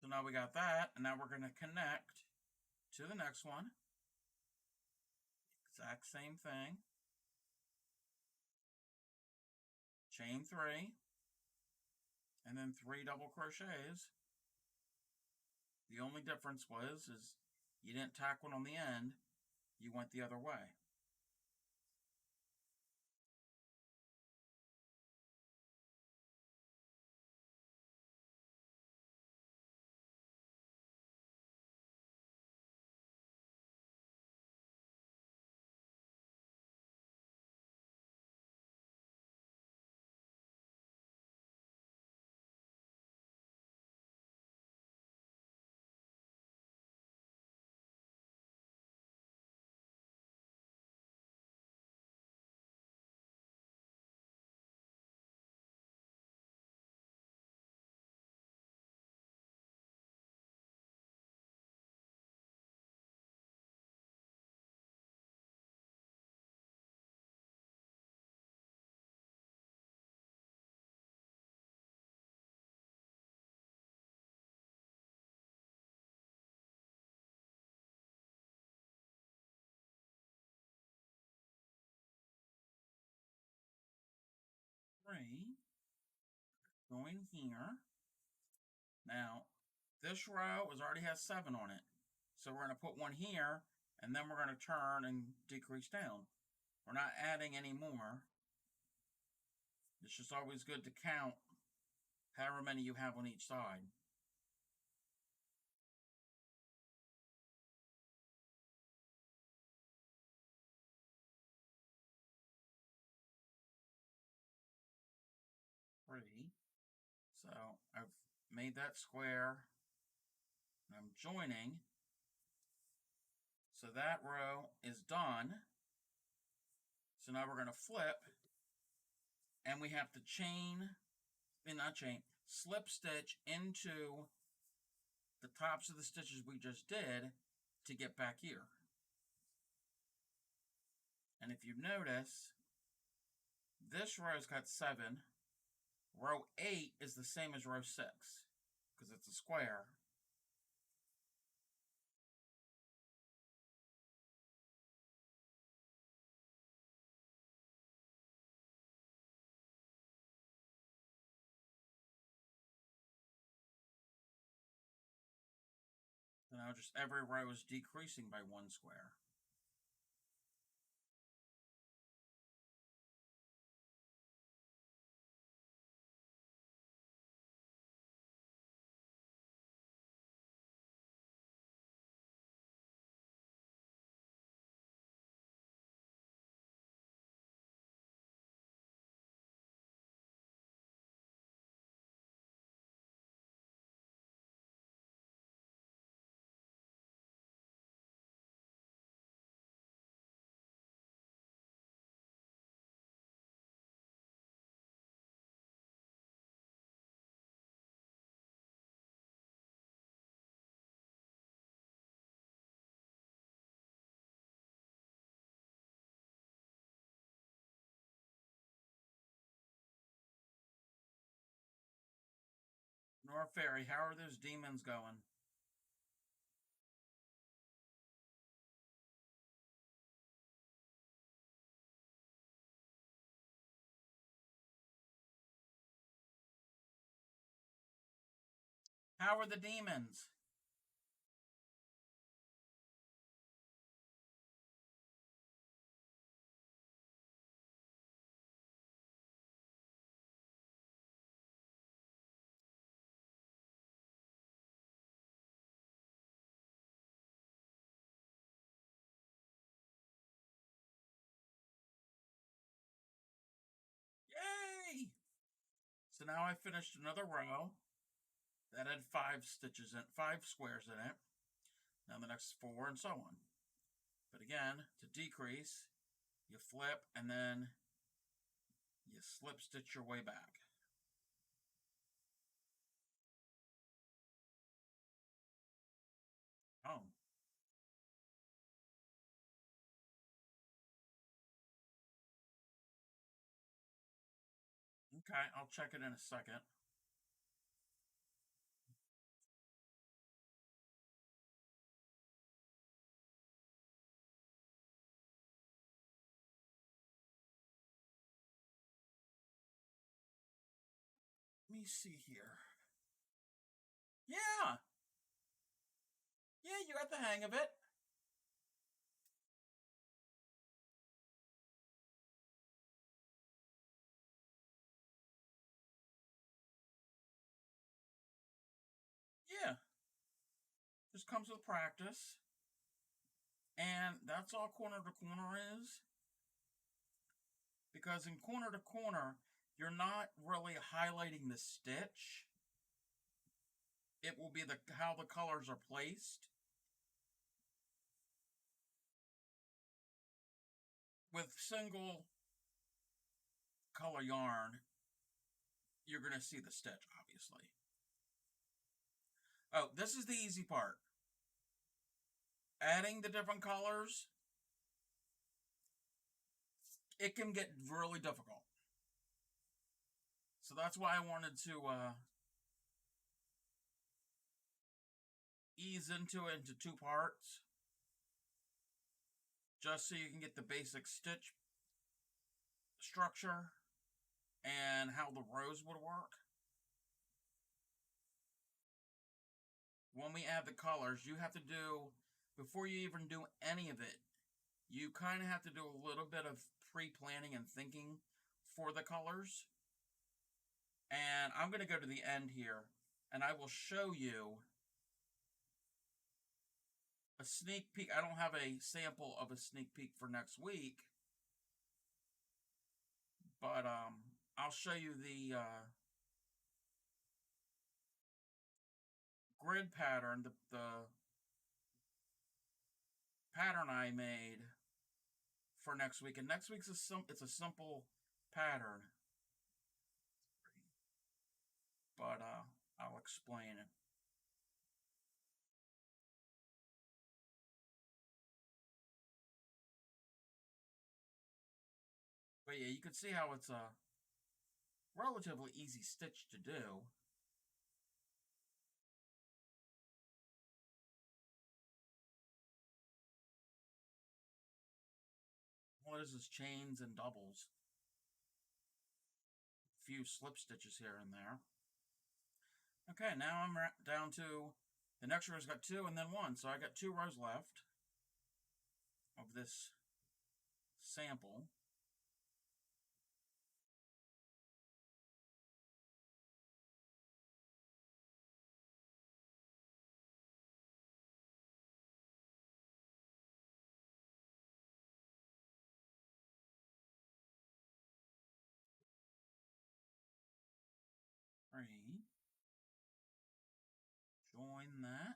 So now we got that, and now we're going to connect to the next one. Exact same thing. Chain 3, and then 3 double crochets. The only difference is you didn't tack one on the end, you went the other way. Three, going here. Now, this row already has 7 on it. So we're going to put one here, and then we're going to turn and decrease down. We're not adding any more. It's just always good to count however many you have on each side. Three. So I've made that square. I'm joining. So that row is done. So now we're going to flip, and we have to slip stitch into the tops of the stitches we just did to get back here. And if you notice, this row's got 7. Row 8 is the same as row 6 because it's a square. So now just every row is decreasing by 1 square. Nor Fairy, how are those demons going? How are the demons? Yay! So now I finished another row. That had 5 squares in it. Now the next 4 and so on. But again, to decrease, you flip and then you slip stitch your way back. Oh. Okay, I'll check it in a second. Let me see here. Yeah. Yeah, you got the hang of it. Yeah. Just comes with practice. And that's all corner to corner is. Because in corner to corner, you're not really highlighting the stitch. It will be how the colors are placed. With single color yarn, you're going to see the stitch, obviously. Oh, this is the easy part. Adding the different colors, it can get really difficult. So that's why I wanted to ease into it into 2 parts. Just so you can get the basic stitch structure and how the rows would work. When we add the colors, you have to do, before you even do any of it, you kind of have to do a little bit of pre-planning and thinking for the colors. And I'm going to go to the end here, and I will show you a sneak peek. I don't have a sample of a sneak peek for next week, but I'll show you the grid pattern, the pattern I made for next week. And next week's it's a simple pattern, but I'll explain it. But yeah, you can see how it's a relatively easy stitch to do. All it is chains and doubles. A few slip stitches here and there. Okay, now I'm down to, the next row's got 2 and then 1, so I got 2 rows left of this sample. Three. Join that.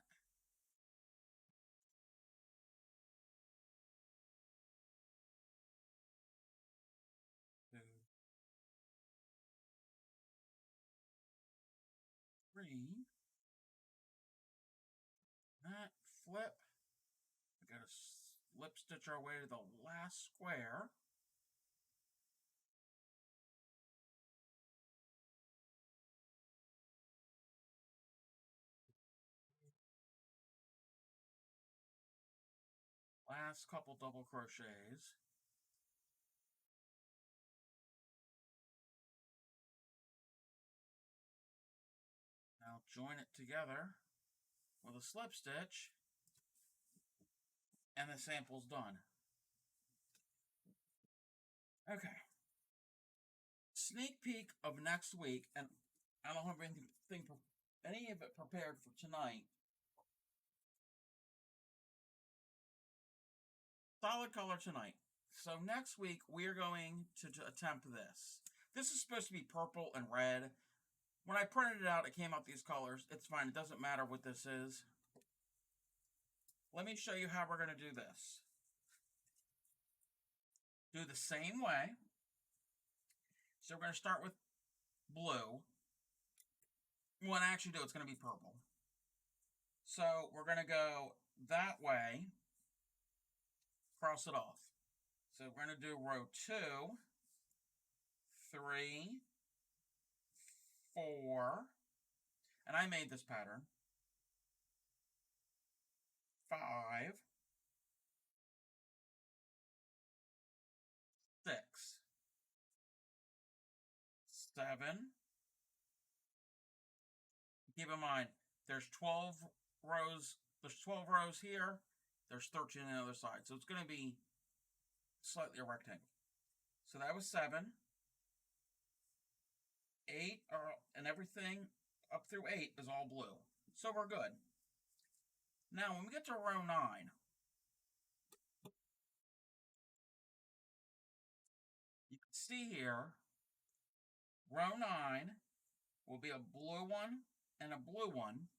Two. 3. That, flip. We gotta slip stitch our way to the last square. Last couple double crochets. Now join it together with a slip stitch, and the sample's done. Okay. Sneak peek of next week, and I don't have any of it prepared for tonight. Solid color tonight. So next week we're going to attempt this. This is supposed to be purple and red. When I printed it out, it came out these colors. It's fine. It doesn't matter what this is. Let me show you how we're going to do this. Do the same way. So we're going to start with blue. When I actually do, it's going to be purple. So we're going to go that way, cross it off. So we're going to do row 2, 3, 4, and I made this pattern, 5, 6, 7. Keep in mind, there's 12 rows. There's 12 rows here. There's 13 on the other side. So it's going to be slightly a rectangle. So that was 7. 8, and everything up through 8 is all blue. So we're good. Now, when we get to row 9, you can see here, row 9 will be a blue one and a blue one.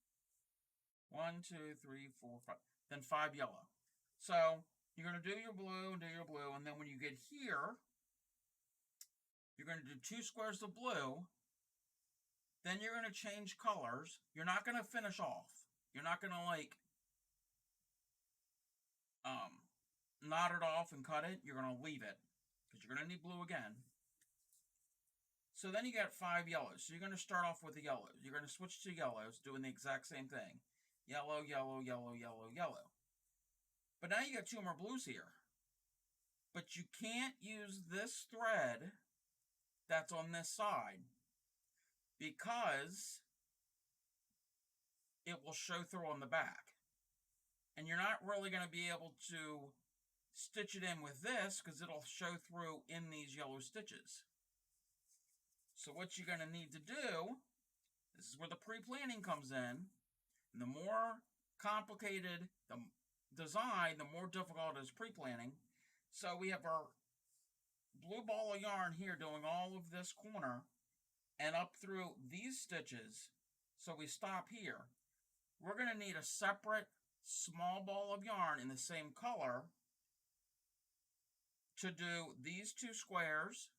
1, 2, 3, 4, 5. Then 5 yellow. So you're going to do your blue and do your blue, and then when you get here, you're going to do 2 squares of blue. Then you're going to change colors. You're not going to finish off. You're not going to like knot it off and cut it. You're going to leave it because you're going to need blue again. So then you got 5 yellows. So you're going to start off with the yellows. You're going to switch to yellows, doing the exact same thing. Yellow, yellow, yellow, yellow, yellow. But now you got 2 more blues here. But you can't use this thread that's on this side because it will show through on the back. And you're not really going to be able to stitch it in with this because it'll show through in these yellow stitches. So what you're going to need to do, this is where the pre-planning comes in. And the more complicated the design, the more difficult it is pre-planning. So we have our blue ball of yarn here doing all of this corner and up through these stitches. So we stop here. We're going to need a separate small ball of yarn in the same color to do these 2 squares.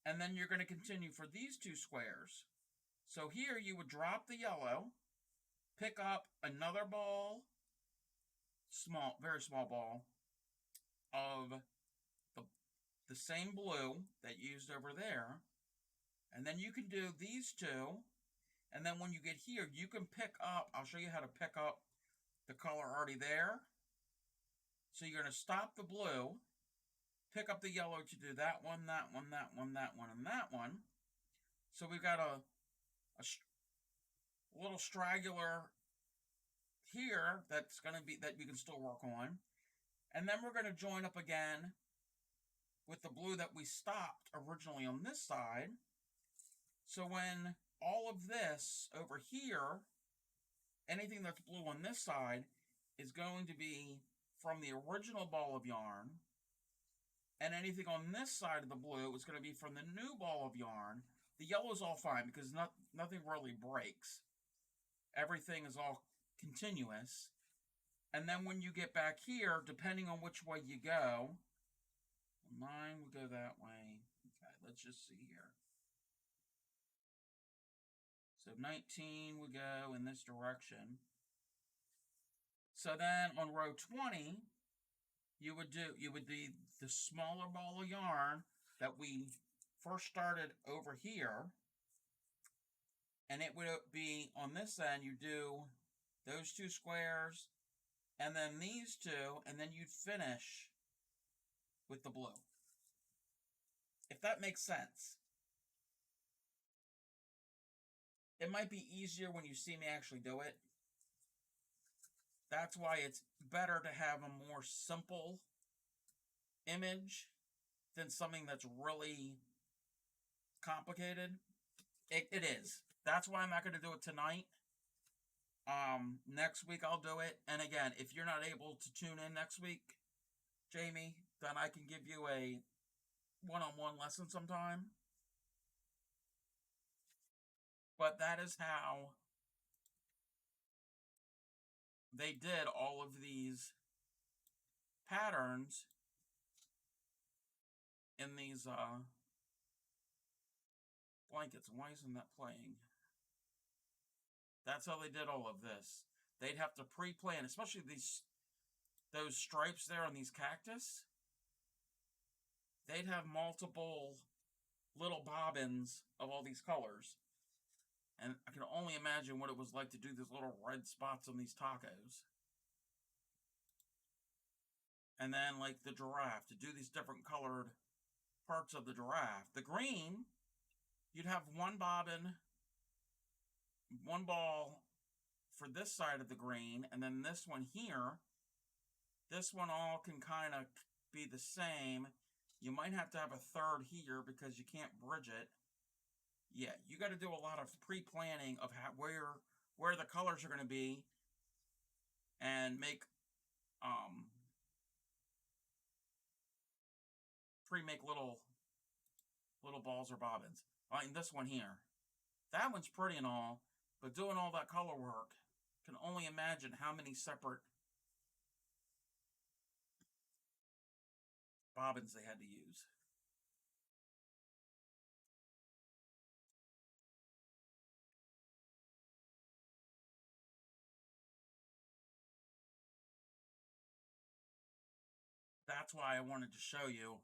And then you're going to continue for these 2 squares. So here you would drop the yellow, pick up another ball, small, very small ball, of the same blue that you used over there. And then you can do these 2. And then when you get here, you can pick up, I'll show you how to pick up the color already there. So you're going to stop the blue, pick up the yellow to do that one, that one, that one, that one, and that one. So we've got a little straggler here that's going to be, that we can still work on. And then we're going to join up again with the blue that we stopped originally on this side. So when all of this over here, anything that's blue on this side is going to be from the original ball of yarn, and anything on this side of the blue is going to be from the new ball of yarn. The yellow is all fine because nothing really breaks. Everything is all continuous. And then when you get back here, depending on which way you go, 9 will go that way. Okay, let's just see here. So 19 would go in this direction. So then on row 20, you would do the smaller ball of yarn that we first started over here. And it would be on this end, you do those 2 squares, and then these 2, and then you'd finish with the blue. If that makes sense. It might be easier when you see me actually do it. That's why it's better to have a more simple image than something that's really complicated. It is. That's why I'm not going to do it tonight. Next week I'll do it. And again, if you're not able to tune in next week, Jamie, then I can give you a one-on-one lesson sometime. But that is how they did all of these patterns in these blankets. Why isn't that playing? That's how they did all of this. They'd have to pre-plan, especially those stripes there on these cactus. They'd have multiple little bobbins of all these colors. And I can only imagine what it was like to do these little red spots on these tacos. And then, like the giraffe, to do these different colored parts of the giraffe. The green, you'd have one bobbin, one ball for this side of the green, and then this one here. This one all can kind of be the same. You might have to have a third here because you can't bridge it. Yeah, you got to do a lot of pre-planning of where the colors are going to be, and make pre-make little balls or bobbins. Like this one here, that one's pretty and all, but doing all that color work, can only imagine how many separate bobbins they had to use. That's why I wanted to show you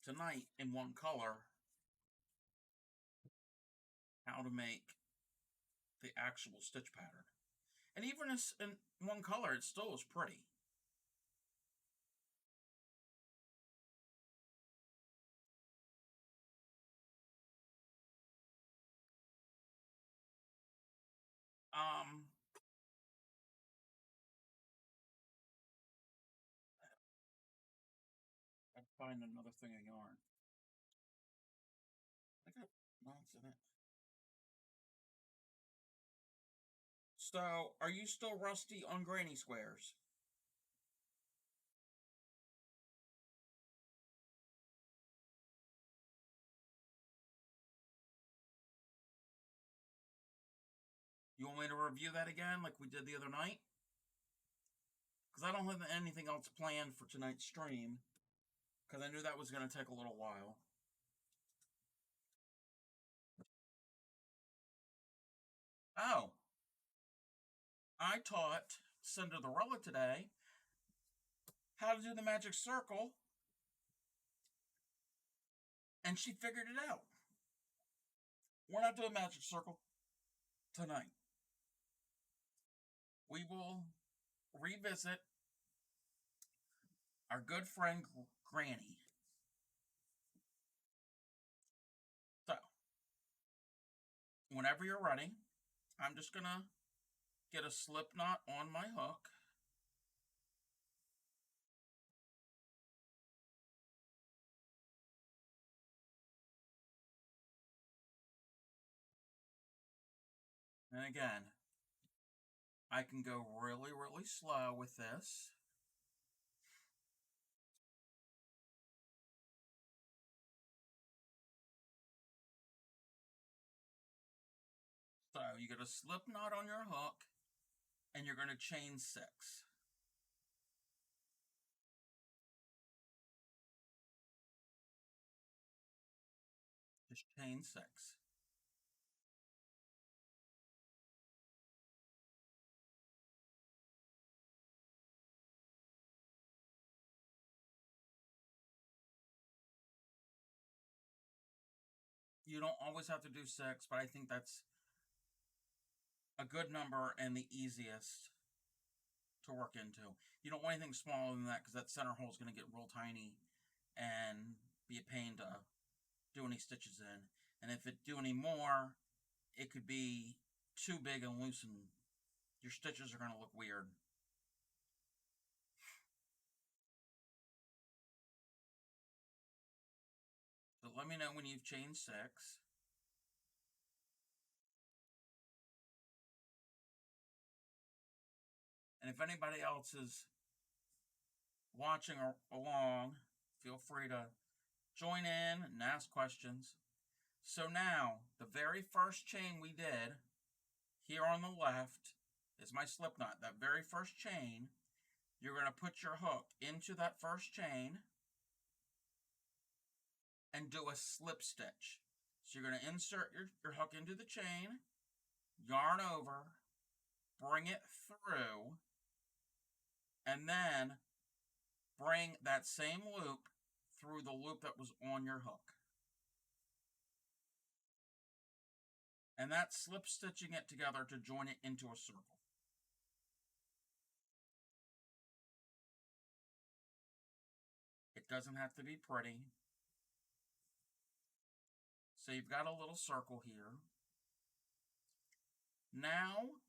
tonight in one color how to make the actual stitch pattern. And even in one color, it still is pretty. I'd find another thing of yarn. I got knots in it. So, are you still rusty on granny squares? You want me to review that again like we did the other night? Because I don't have anything else planned for tonight's stream, because I knew that was going to take a little while. Oh, I taught Cinderella today how to do the magic circle, and she figured it out. We're not doing magic circle tonight. We will revisit our good friend Granny. So, whenever you're ready, I'm just going to get a slip knot on my hook. And again, I can go really, really slow with this. So you get a slip knot on your hook, and you're going to chain 6. Just chain 6. You don't always have to do 6, but I think that's a good number and the easiest to work into. You don't want anything smaller than that, because that center hole is going to get real tiny and be a pain to do any stitches in. And if it do any more, it could be too big and loose, and your stitches are going to look weird. So let me know when you've chained 6. And if anybody else is watching along, feel free to join in and ask questions. So now, the very first chain we did, here on the left, is my slip knot. That very first chain, you're going to put your hook into that first chain and do a slip stitch. So you're going to insert your hook into the chain, yarn over, bring it through, and then bring that same loop through the loop that was on your hook. And that's slip stitching it together to join it into a circle. It doesn't have to be pretty. So you've got a little circle here. Now,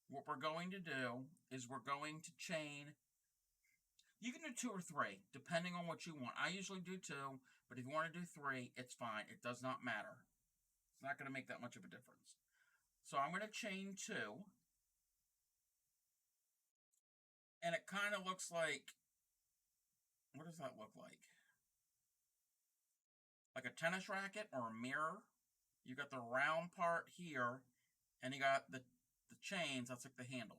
what we're going to do is we're going to chain. You can do 2 or 3, depending on what you want. I usually do 2, but if you want to do 3, it's fine. It does not matter. It's not going to make that much of a difference. So I'm going to chain 2. And it kind of looks like, what does that look like? Like a tennis racket or a mirror. You got the round part here, and you got the chains, that's like the handle.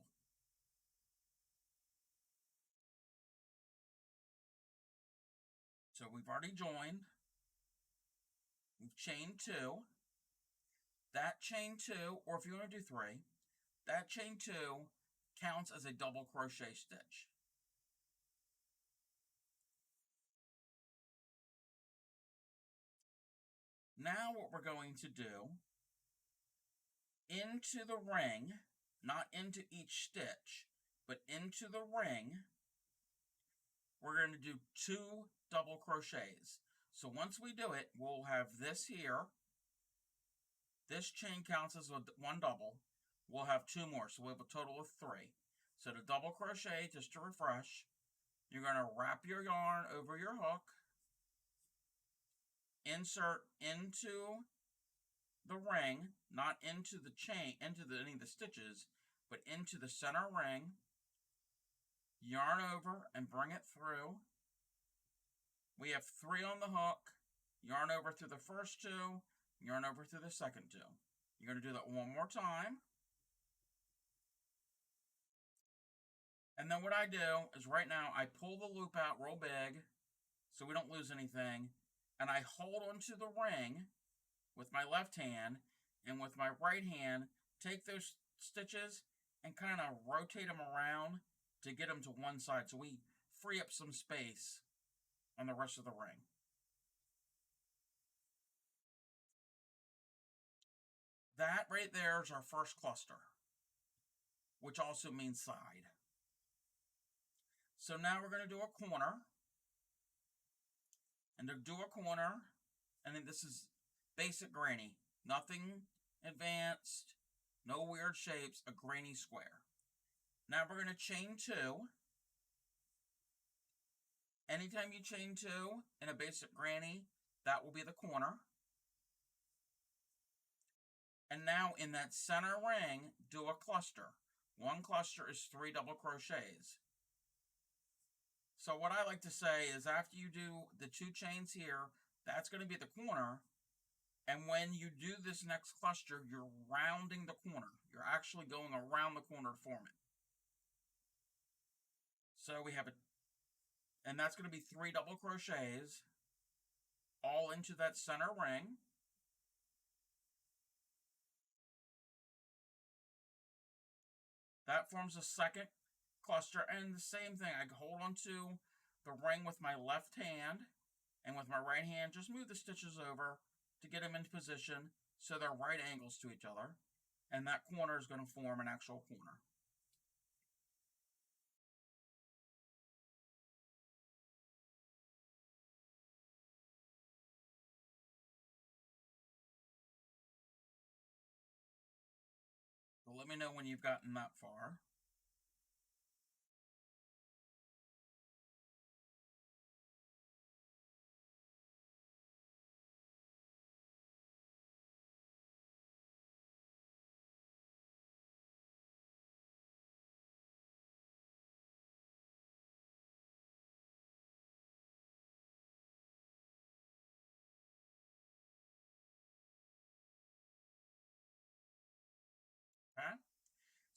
So we've already joined. We've chained 2. That chain 2, or if you want to do 3, that chain 2 counts as a double crochet stitch. Now what we're going to do, into the ring, not into each stitch, but into the ring, we're going to do 2 double crochets. So once we do it, we'll have this here. This chain counts as 1 double. We'll have 2 more, so we'll have a total of 3. So the double crochet, just to refresh, you're going to wrap your yarn over your hook, insert into the ring, not into the chain, into any of the stitches, but into the center ring, yarn over and bring it through. We have 3 on the hook, yarn over through the first 2, yarn over through the second 2. You're going to do that one more time. And then what I do is right now I pull the loop out real big so we don't lose anything, and I hold onto the ring with my left hand, and with my right hand take those stitches and kind of rotate them around to get them to one side so we free up some space on the rest of the ring. That right there is our first cluster, which also means side. So now we're going to do a corner. And to do a corner, and then this is basic granny. Nothing advanced, no weird shapes, a granny square. Now we're going to chain 2. Anytime you chain 2 in a basic granny, that will be the corner. And now in that center ring, do a cluster. 1 cluster is 3 double crochets. So what I like to say is after you do the 2 chains here, that's going to be the corner. And when you do this next cluster, you're rounding the corner. You're actually going around the corner to form it. So we have and that's going to be 3 double crochets all into that center ring. That forms a second cluster, and the same thing, I hold onto the ring with my left hand, and with my right hand just move the stitches over to get them into position so they're right angles to each other, and that corner is going to form an actual corner. So let me know when you've gotten that far.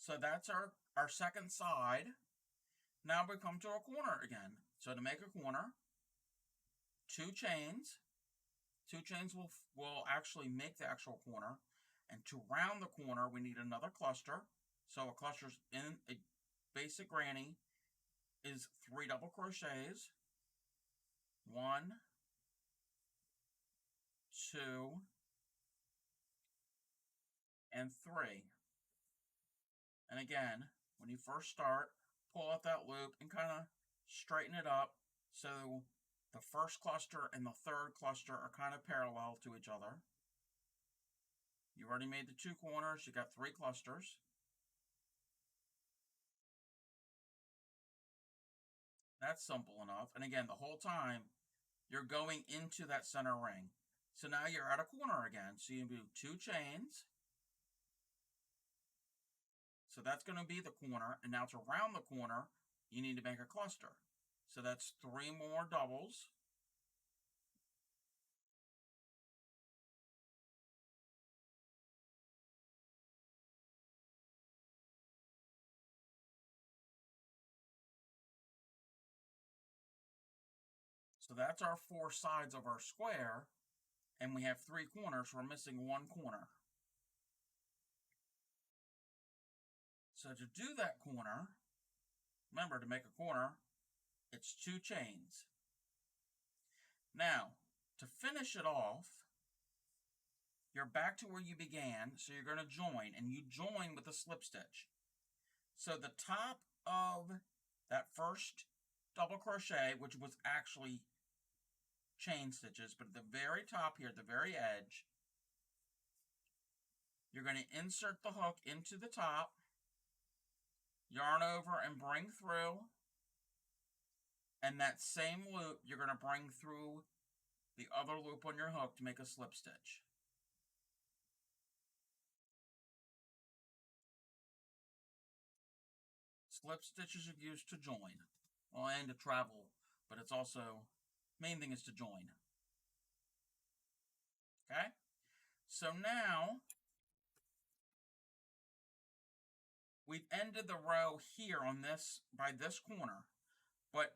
So that's our second side. Now we come to a corner again. So to make a corner, two chains will actually make the actual corner. And to round the corner, we need another cluster. So a cluster in a basic granny is 3 double crochets. 1, 2, and 3. And again, when you first start, pull out that loop and kind of straighten it up so the first cluster and the third cluster are kind of parallel to each other. You already made the 2 corners, you got 3 clusters. That's simple enough. And again, the whole time, you're going into that center ring. So now you're at a corner again. So you do 2 chains. So that's going to be the corner. And now to round the corner, you need to make a cluster. So that's 3 more doubles. So that's our 4 sides of our square. And we have 3 corners. We're missing 1 corner. So to do that corner, remember to make a corner, it's 2 chains. Now, to finish it off, you're back to where you began, so you're going to join, and you join with a slip stitch. So the top of that first double crochet, which was actually chain stitches, but at the very top here, at the very edge, you're going to insert the hook into the top, yarn over and bring through, and that same loop you're going to bring through the other loop on your hook to make a slip stitch. Slip stitches are used to join, well, and to travel, but it's also, main thing is to join. Okay? So now, we've ended the row here on this, by this corner, but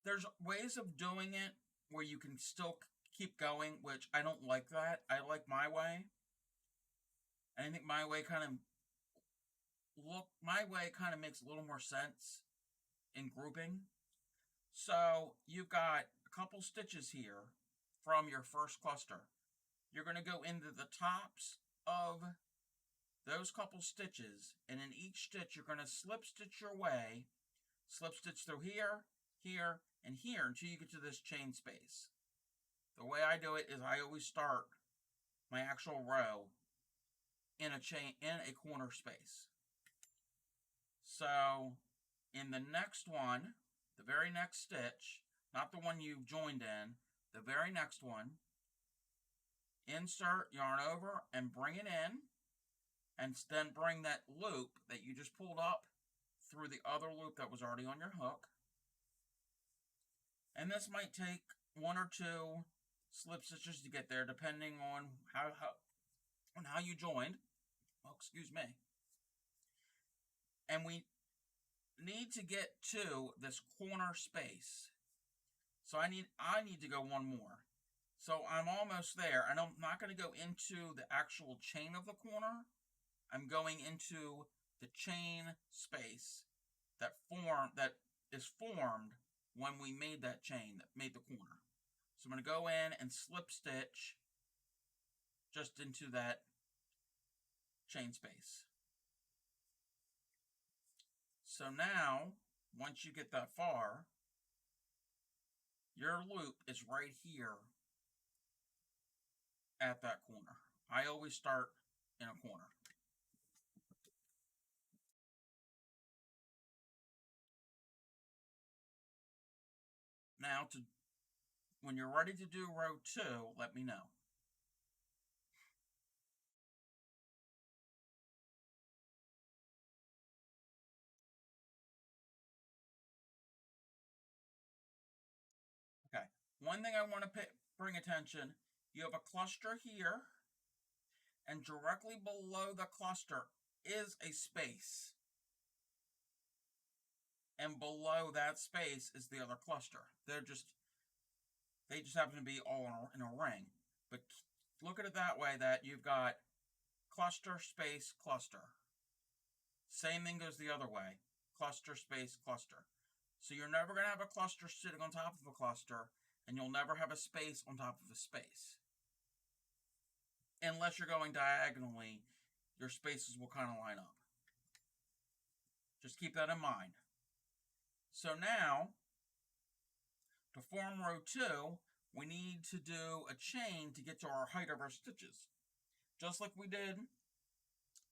there's ways of doing it where you can still keep going, which I don't like that. I like my way. And I think my way kind of makes a little more sense in grouping. So you've got a couple stitches here from your first cluster. You're going to go into the tops of those couple stitches, and in each stitch you're going to slip stitch your way, slip stitch through here, here, and here until you get to this chain space. The way I do it is I always start my actual row in a corner space. So in the next one, the very next stitch, not the one you've joined in, the very next one, insert, yarn over, and bring it in, and then bring that loop that you just pulled up through the other loop that was already on your hook. And this might take 1 or 2 slip stitches to get there, depending on how you joined. Oh, excuse me. And we need to get to this corner space. So I need to go 1 more. So I'm almost there, and I'm not going to go into the actual chain of the corner. I'm going into the chain space that is formed when we made that chain that made the corner. So I'm going to go in and slip stitch just into that chain space. So now, once you get that far, your loop is right here at that corner. I always start in a corner. Now, when you're ready to do row 2, let me know. Okay, one thing I want to bring attention, you have a cluster here, and directly below the cluster is a space. And below that space is the other cluster. They just happen to be all in a ring. But look at it that way, that you've got cluster, space, cluster. Same thing goes the other way. Cluster, space, cluster. So you're never going to have a cluster sitting on top of a cluster, and you'll never have a space on top of a space. Unless you're going diagonally, your spaces will kind of line up. Just keep that in mind. So now, to form row 2, we need to do a chain to get to our height of our stitches. Just like we did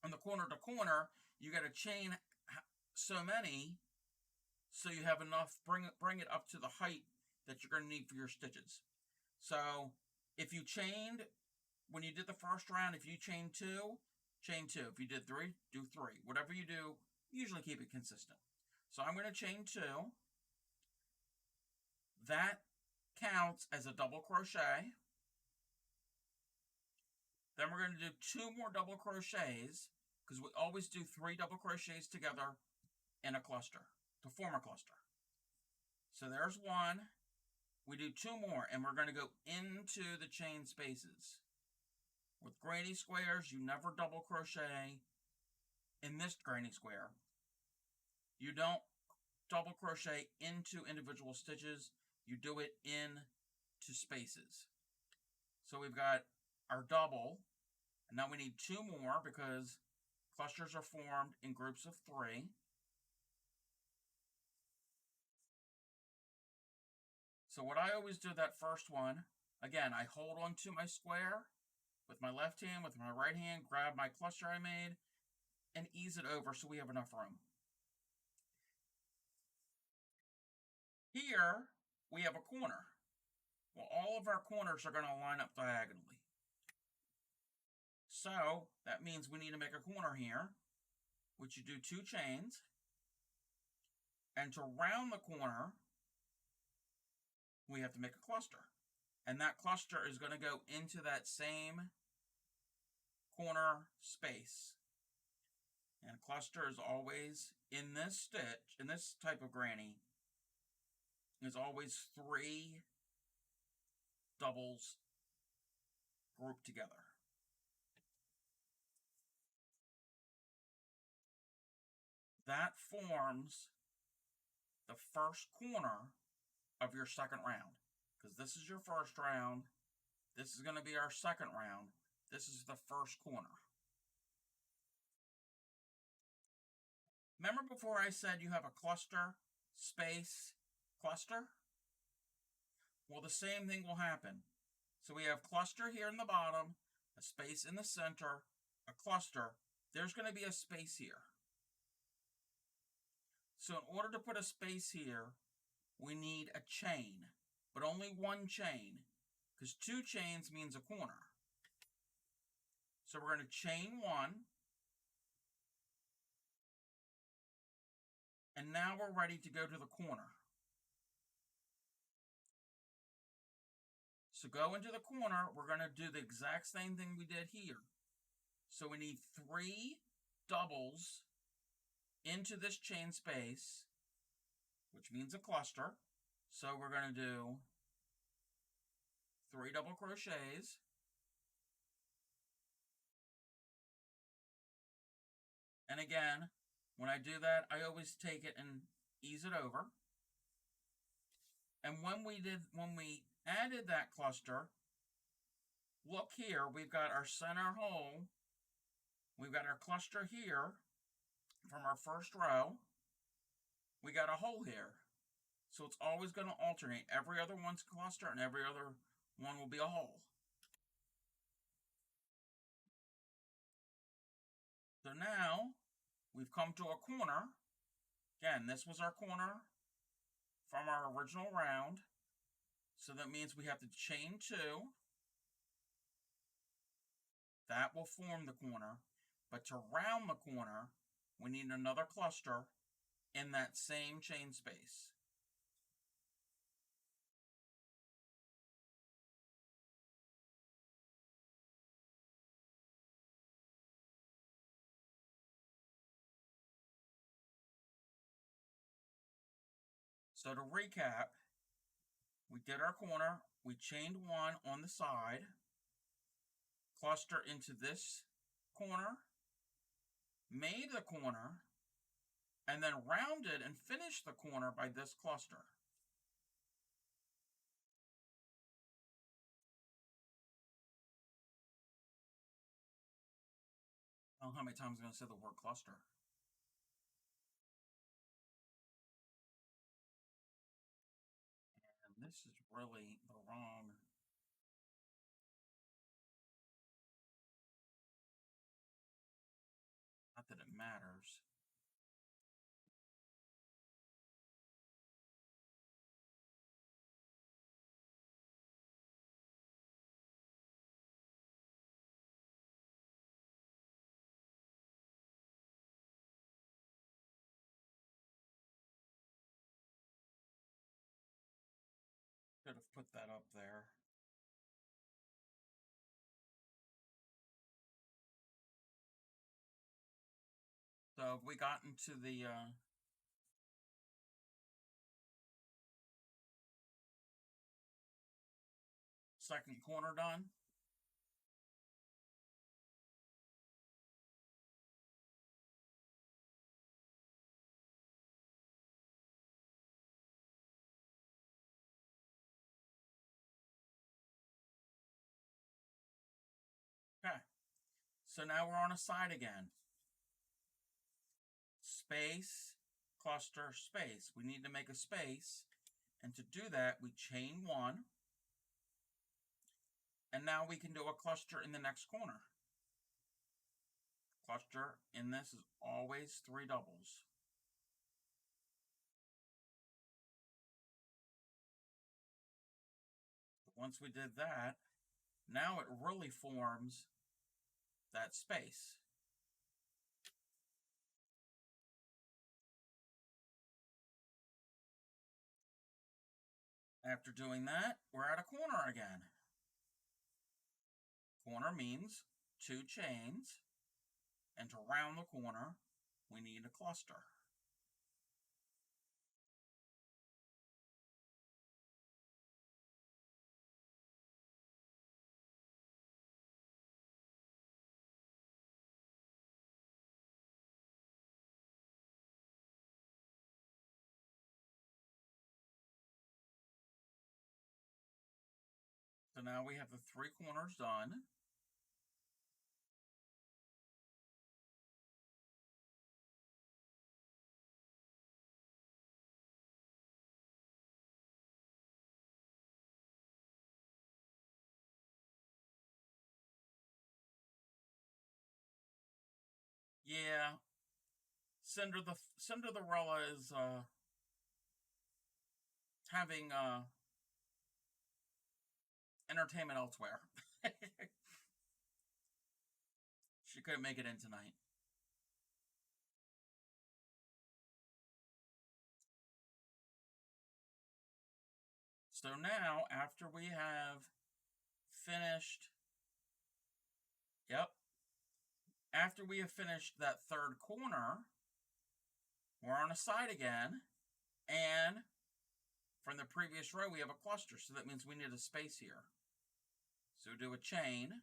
on the corner to corner, you got to chain so many so you have enough, bring it up to the height that you're going to need for your stitches. So if you chained, when you did the first round, if you chained 2, chain 2. If you did 3, do 3. Whatever you do, usually keep it consistent. So I'm going to chain 2. That counts as a double crochet. Then we're going to do 2 more double crochets, because we always do 3 double crochets together in a cluster to form a cluster. So there's 1. We do 2 more, and we're going to go into the chain spaces. With granny squares, you never double crochet in this granny square. You don't double crochet into individual stitches. You do it into spaces. So we've got our double, and now we need 2 more because clusters are formed in groups of 3. So what I always do that first one, again, I hold on to my square with my left hand, with my right hand, grab my cluster I made, and ease it over so we have enough room. Here, we have a corner. Well, all of our corners are going to line up diagonally. So, that means we need to make a corner here, which you do 2 chains. And to round the corner, we have to make a cluster. And that cluster is going to go into that same corner space. And a cluster is always, in this stitch, in this type of granny, is always 3 doubles grouped together. That forms the first corner of your second round. Because this is your first round. This is going to be our second round. This is the first corner. Remember before I said you have a cluster, space, cluster? Well, the same thing will happen. So we have cluster here in the bottom, a space in the center, a cluster. There's going to be a space here. So in order to put a space here, we need a chain, but only 1 chain, because 2 chains means a corner. So we're going to chain 1, and now we're ready to go to the corner. So go into the corner, we're going to do the exact same thing we did here. So we need 3 doubles into this chain space, which means a cluster. So we're going to do 3 double crochets. And again, when I do that, I always take it and ease it over. And when we added that cluster, look here, we've got our center hole. We've got our cluster here from our first row. We got a hole here. So it's always going to alternate. Every other one's cluster and every other one will be a hole. So now we've come to a corner. Again, this was our corner from our original round. So that means we have to chain 2. That will form the corner. But to round the corner, we need another cluster in that same chain space. So to recap, we did our corner, we chained one on the side, cluster into this corner, made the corner, and then rounded and finished the corner by this cluster. I don't know how many times I'm going to say the word cluster. And this is really the wrong. Not that it matters. Could have put that up there. So have we gotten to the second corner done? Okay. So now we're on a side again. Space, cluster, space. We need to make a space. And to do that, we chain one. And now we can do a cluster in the next corner. Cluster in this is always 3 doubles. Once we did that, now it really forms that space. After doing that, we're at a corner again. Corner means 2 chains, and to round the corner, we need a cluster. So now we have the 3 corners done. Yeah, Cinderella is having entertainment elsewhere. She couldn't make it in tonight. So now, after we have finished, after we have finished that third corner, we're on a side again, and from the previous row, we have a cluster, so that means we need a space here. So do a chain,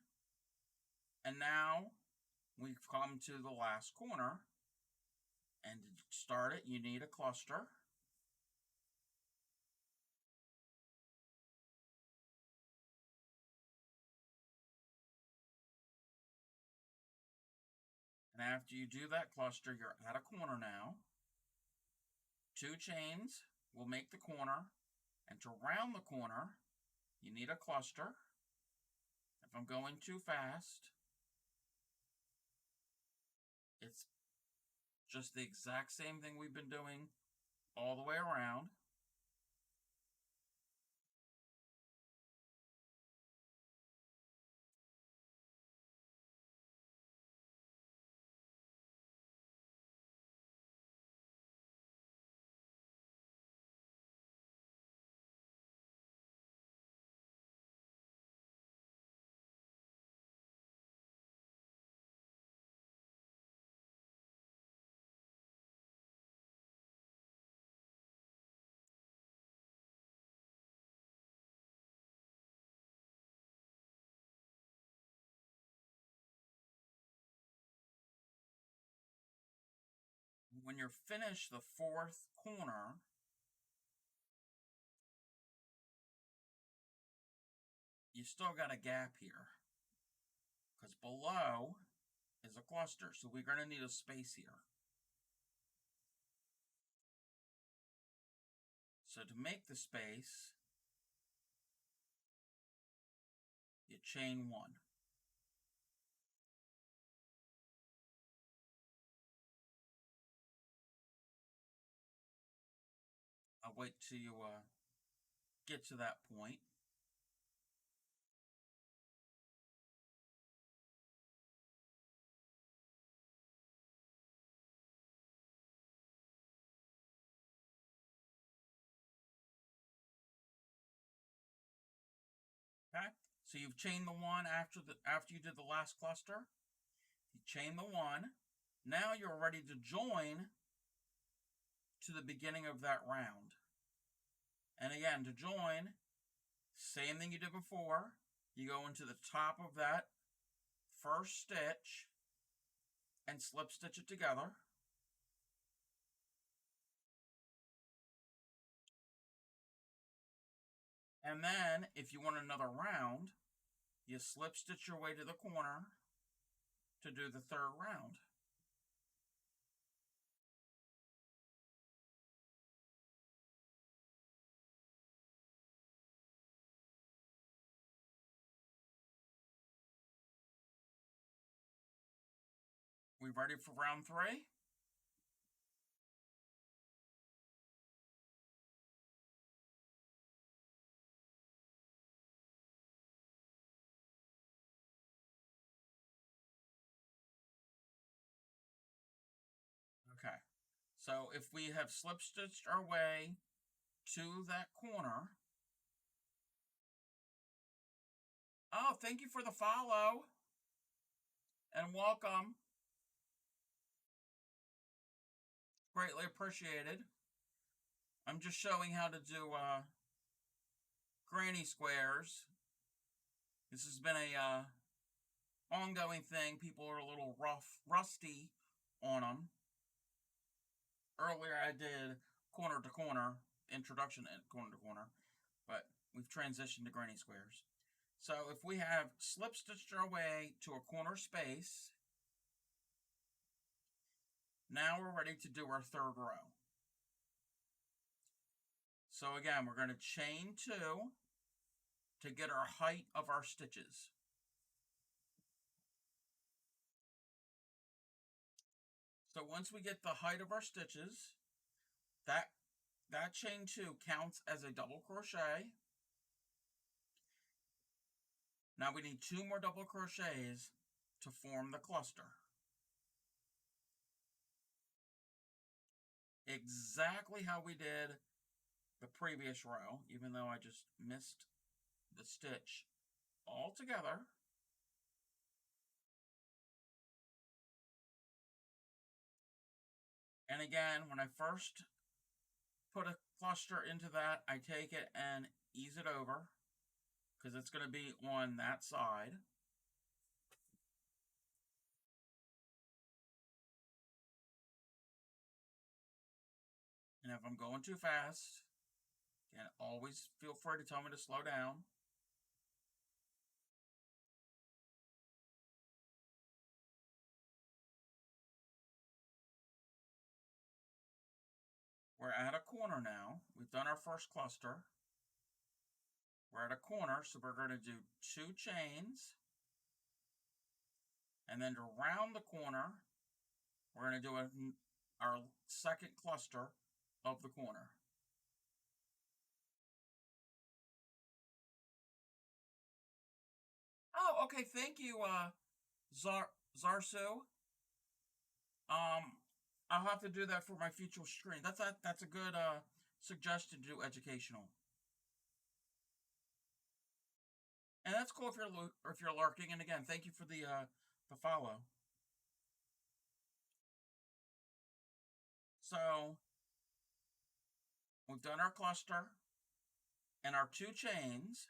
and now we've come to the last corner, and to start it, you need a cluster. And after you do that cluster, you're at a corner now. 2 chains will make the corner, and to round the corner, you need a cluster. If I'm going too fast, it's just the exact same thing we've been doing all the way around. when you're finished the fourth corner, you still got a gap here because below is a cluster, so we're going to need a space here. So to make the space, you chain one. I'll wait till you get to that point. Okay, so you've chained the one after you did the last cluster. You chain the one. Now you're ready to join to the beginning of that round. And again, to join, same thing you did before. You go into the top of that first stitch and slip stitch it together. And then, if you want another round, you slip stitch your way to the corner to do the third round. We ready for round 3? Okay. So if we have slip stitched our way to that corner. Oh, thank you for the follow and welcome. Greatly appreciated. I'm just showing how to do granny squares. This has been a ongoing thing. People are a little rusty on them. Earlier I did corner to corner, introduction and corner to corner, but we've transitioned to granny squares. So if we have slip stitched our way to a corner space, now we're ready to do our third row. So again, we're going to chain 2 to get our height of our stitches. So once we get the height of our stitches, that chain 2 counts as a double crochet. Now we need 2 more double crochets to form the cluster. Exactly how we did the previous row, even though I just missed the stitch altogether. And again, when I first put a cluster into that, I take it and ease it over because it's going to be on that side. And if I'm going too fast, again, always feel free to tell me to slow down. We're at a corner now. We've done our first cluster. We're at a corner, so we're going to do 2 chains. And then to round the corner, we're going to do our second cluster of the corner. Oh, okay. Thank you, Zarsu. I'll have to do that for my future stream. That's a good suggestion to do educational. And that's cool if you're lurking. And again, thank you for the follow. So we've done our cluster and our 2 chains,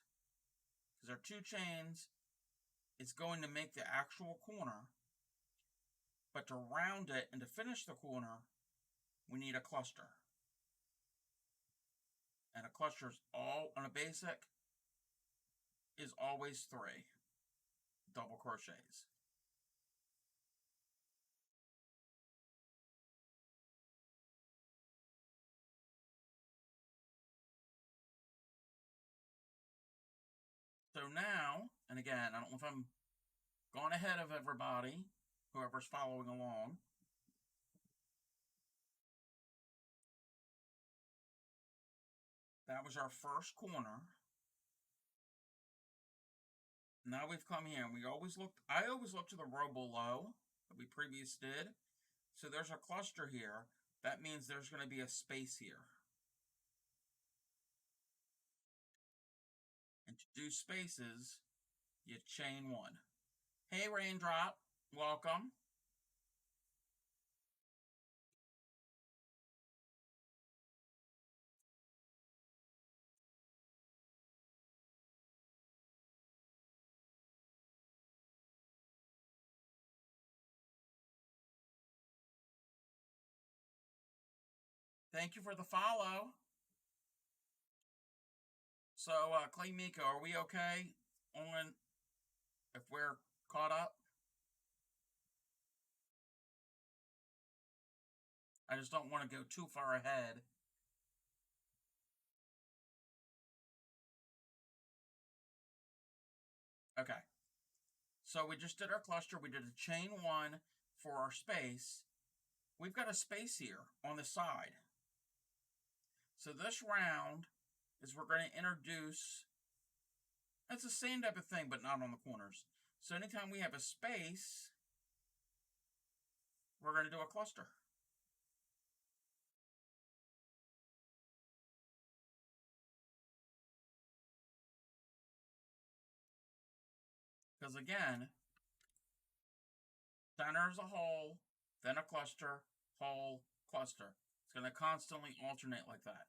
because our 2 chains is going to make the actual corner. But to round it and to finish the corner, we need a cluster. And a cluster is all on a basic is always 3 double crochets. So now, and again, I don't know if I'm going ahead of everybody, whoever's following along. That was our first corner. Now we've come here and I always look to the row below that we previously did. So there's a cluster here. That means there's going to be a space here. And to do spaces, you chain 1. Hey, Raindrop, welcome. Thank you for the follow. So, Clay Miko, are we okay on if we're caught up? I just don't want to go too far ahead. Okay. So we just did our cluster. We did a chain 1 for our space. We've got a space here on the side. So this round is we're going to introduce, it's the same type of thing, but not on the corners. So anytime we have a space, we're going to do a cluster. Because again, center is a hole, then a cluster, hole, cluster. It's going to constantly alternate like that.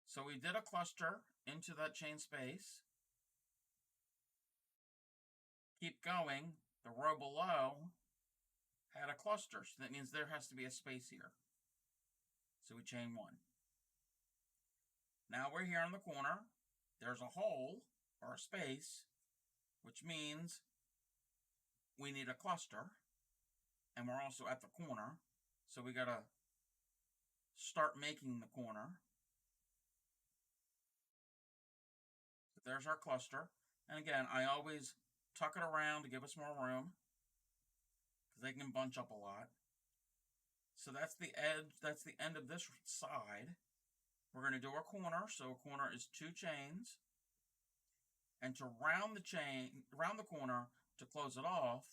So we did a cluster into that chain space. Keep going. The row below had a cluster, so that means there has to be a space here. So we chain 1. Now we're here on the corner. There's a hole or a space, which means we need a cluster, and we're also at the corner, so we got to start making the corner. So there's our cluster, and again, I always tuck it around to give us more room because they can bunch up a lot. So that's the edge, that's the end of this side. We're going to do a corner, so a corner is 2 chains. And to round the corner, to close it off,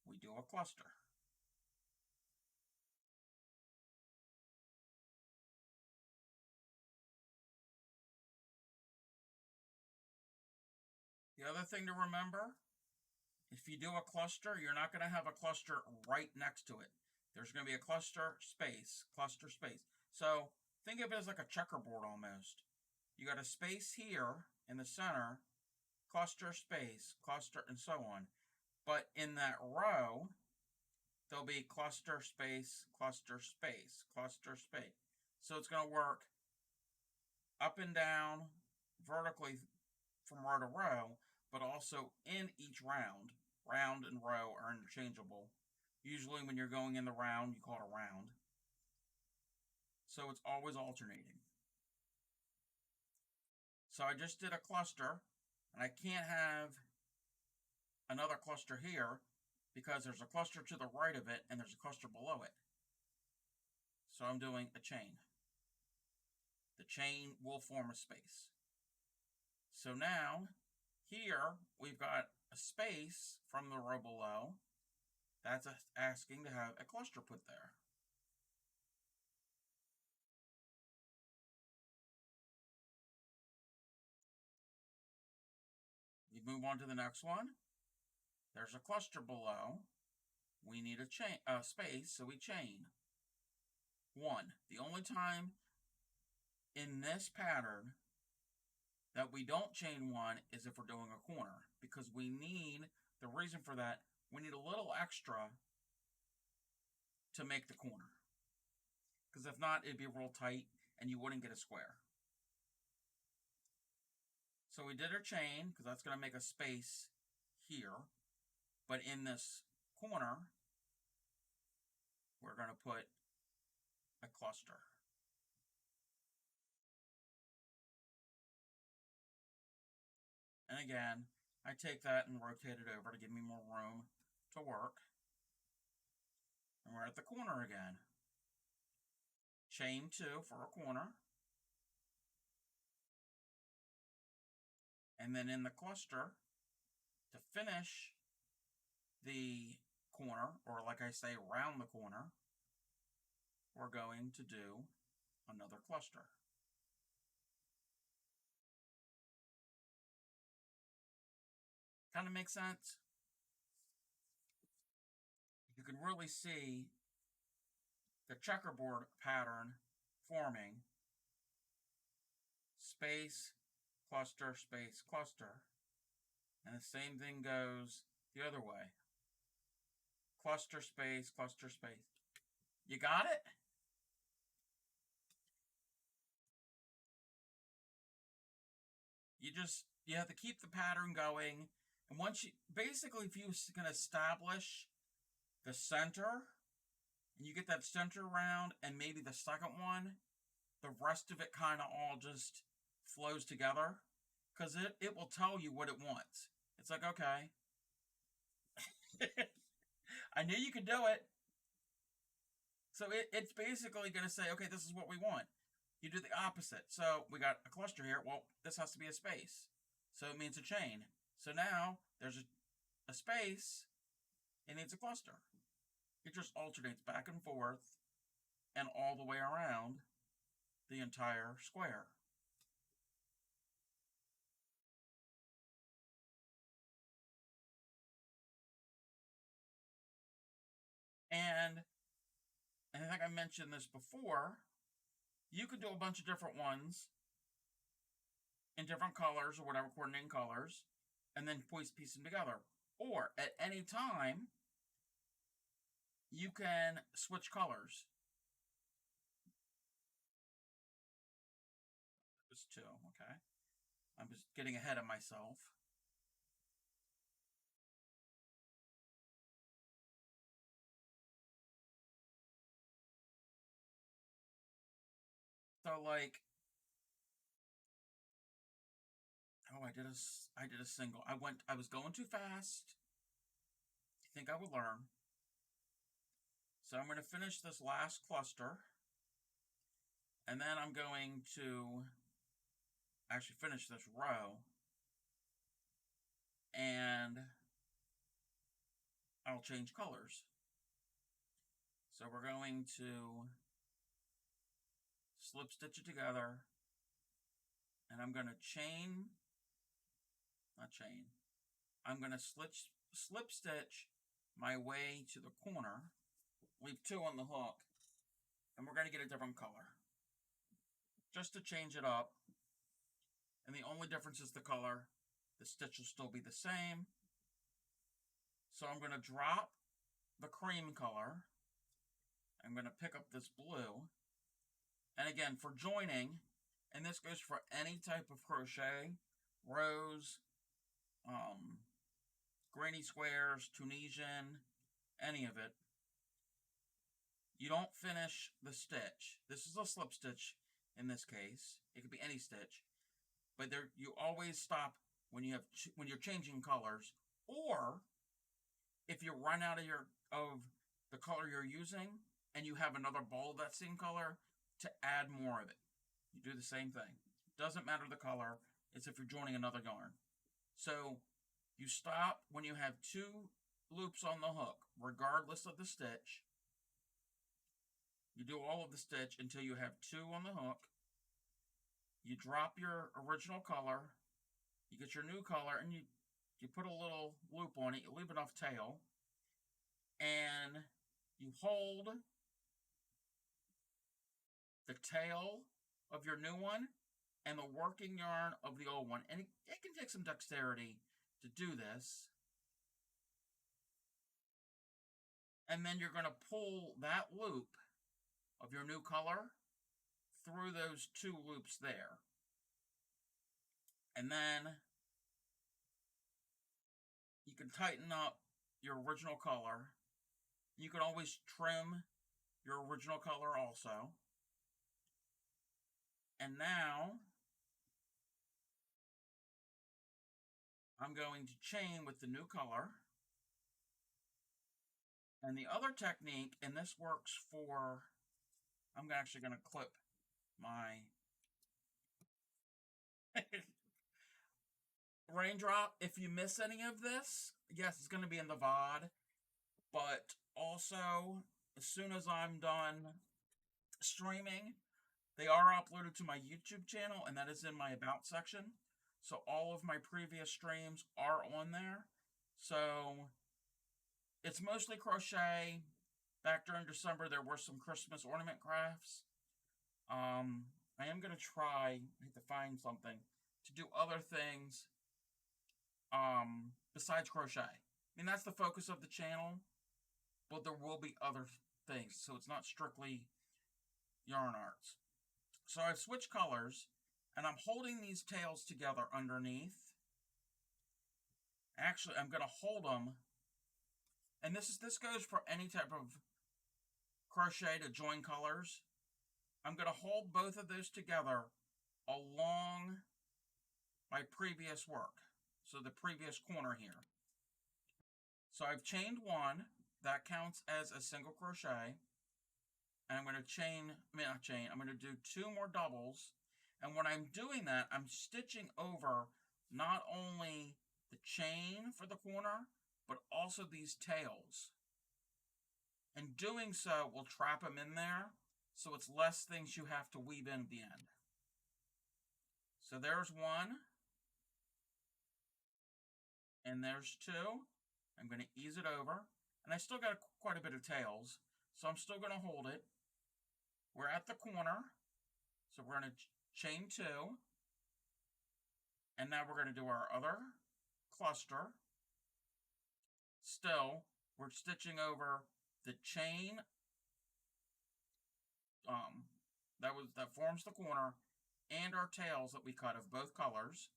we do a cluster. The other thing to remember, if you do a cluster, you're not going to have a cluster right next to it. There's going to be a cluster space, cluster space. So think of it as like a checkerboard almost. You got a space here in the center, cluster space, cluster, and so on. But in that row, there'll be cluster space, cluster space, cluster space. So it's going to work up and down, vertically from row to row, but also in each round. Round and row are interchangeable. Usually when you're going in the round, you call it a round. So it's always alternating. So I just did a cluster, and I can't have another cluster here because there's a cluster to the right of it and there's a cluster below it. So I'm doing a chain. The chain will form a space. So now, here, we've got a space from the row below. That's asking to have a cluster put there. We move on to the next one. There's a cluster below. We need a space, so we chain 1. The only time in this pattern that we don't chain 1 is if we're doing a corner, because we need, the reason for that, we need a little extra to make the corner. Because if not, it'd be real tight and you wouldn't get a square. So we did our chain, because that's going to make a space here. But in this corner, we're going to put a cluster. And again, I take that and rotate it over to give me more room to work. And we're at the corner again. Chain 2 for a corner. And then in the cluster, to finish the corner, or like I say, around the corner, we're going to do another cluster. Kind of makes sense? You can really see the checkerboard pattern forming. Space, cluster, space, cluster. And the same thing goes the other way. Cluster, space, cluster, space. You got it? You have to keep the pattern going. And once you, basically if you can establish the center, and you get that center round and maybe the second one, the rest of it kind of all just flows together. Because it will tell you what it wants. It's like, okay. I knew you could do it. So it's basically going to say, okay, this is what we want. You do the opposite. So we got a cluster here. Well, this has to be a space. So it means a chain. So now there's a space. It needs a cluster. It just alternates back and forth and all the way around the entire square. And I think I mentioned this before, you could do a bunch of different ones in different colors or whatever, coordinating colors, and then piece them together. Or at any time, you can switch colors. There's 2, okay. I'm just getting ahead of myself. So like, oh, I did a single. I was going too fast. I think I would learn. So I'm going to finish this last cluster. And then I'm going to actually finish this row. And I'll change colors. So we're going to slip stitch it together. And I'm going to I'm going to slip stitch my way to the corner. Leave 2 on the hook. And we're going to get a different color. Just to change it up. And the only difference is the color. The stitch will still be the same. So I'm going to drop the cream color. I'm going to pick up this blue. And again, for joining, and this goes for any type of crochet, rows, granny squares, Tunisian, any of it, you don't finish the stitch. This is a slip stitch in this case. It could be any stitch. But there, you always stop when you're changing colors, or if you run out of the color you're using and you have another ball of that same color, to add more of it. You do the same thing. Doesn't matter the color. It's if you're joining another yarn. So you stop when you have 2 loops on the hook, regardless of the stitch. You do all of the stitch until you have 2 on the hook. You drop your original color. You get your new color, and you put a little loop on it. You leave enough tail. And you hold the tail of your new one and the working yarn of the old one. And it can take some dexterity to do this. And then you're going to pull that loop of your new color through those two loops there. And then you can tighten up your original color. You can always trim your original color also. And now I'm going to chain with the new color. And the other technique, and this works for, I'm actually going to clip my raindrop. If you miss any of this, yes, it's going to be in the VOD, but also as soon as I'm done streaming, they are uploaded to my YouTube channel, and that is in my About section. So all of my previous streams are on there. So it's mostly crochet. Back during December, there were some Christmas ornament crafts. I am going to try to find something to do other things besides crochet. I mean, that's the focus of the channel, but there will be other things, so it's not strictly yarn arts. So I've switched colors, and I'm holding these tails together underneath. Actually, I'm going to hold them, and this goes for any type of crochet to join colors. I'm going to hold both of those together along my previous work, so the previous corner here. So I've chained one, that counts as a single crochet, and I'm going to I'm going to do two more doubles, and when I'm doing that, I'm stitching over not only the chain for the corner, but also these tails. And doing so will trap them in there, so it's less things you have to weave in at the end. So there's one, and there's two. I'm going to ease it over, and I still got quite a bit of tails, so I'm still going to hold it. We're at the corner, so we're going to chain two, and now we're going to do our other cluster. Still, we're stitching over the chain that forms the corner and our tails that we cut of both colors.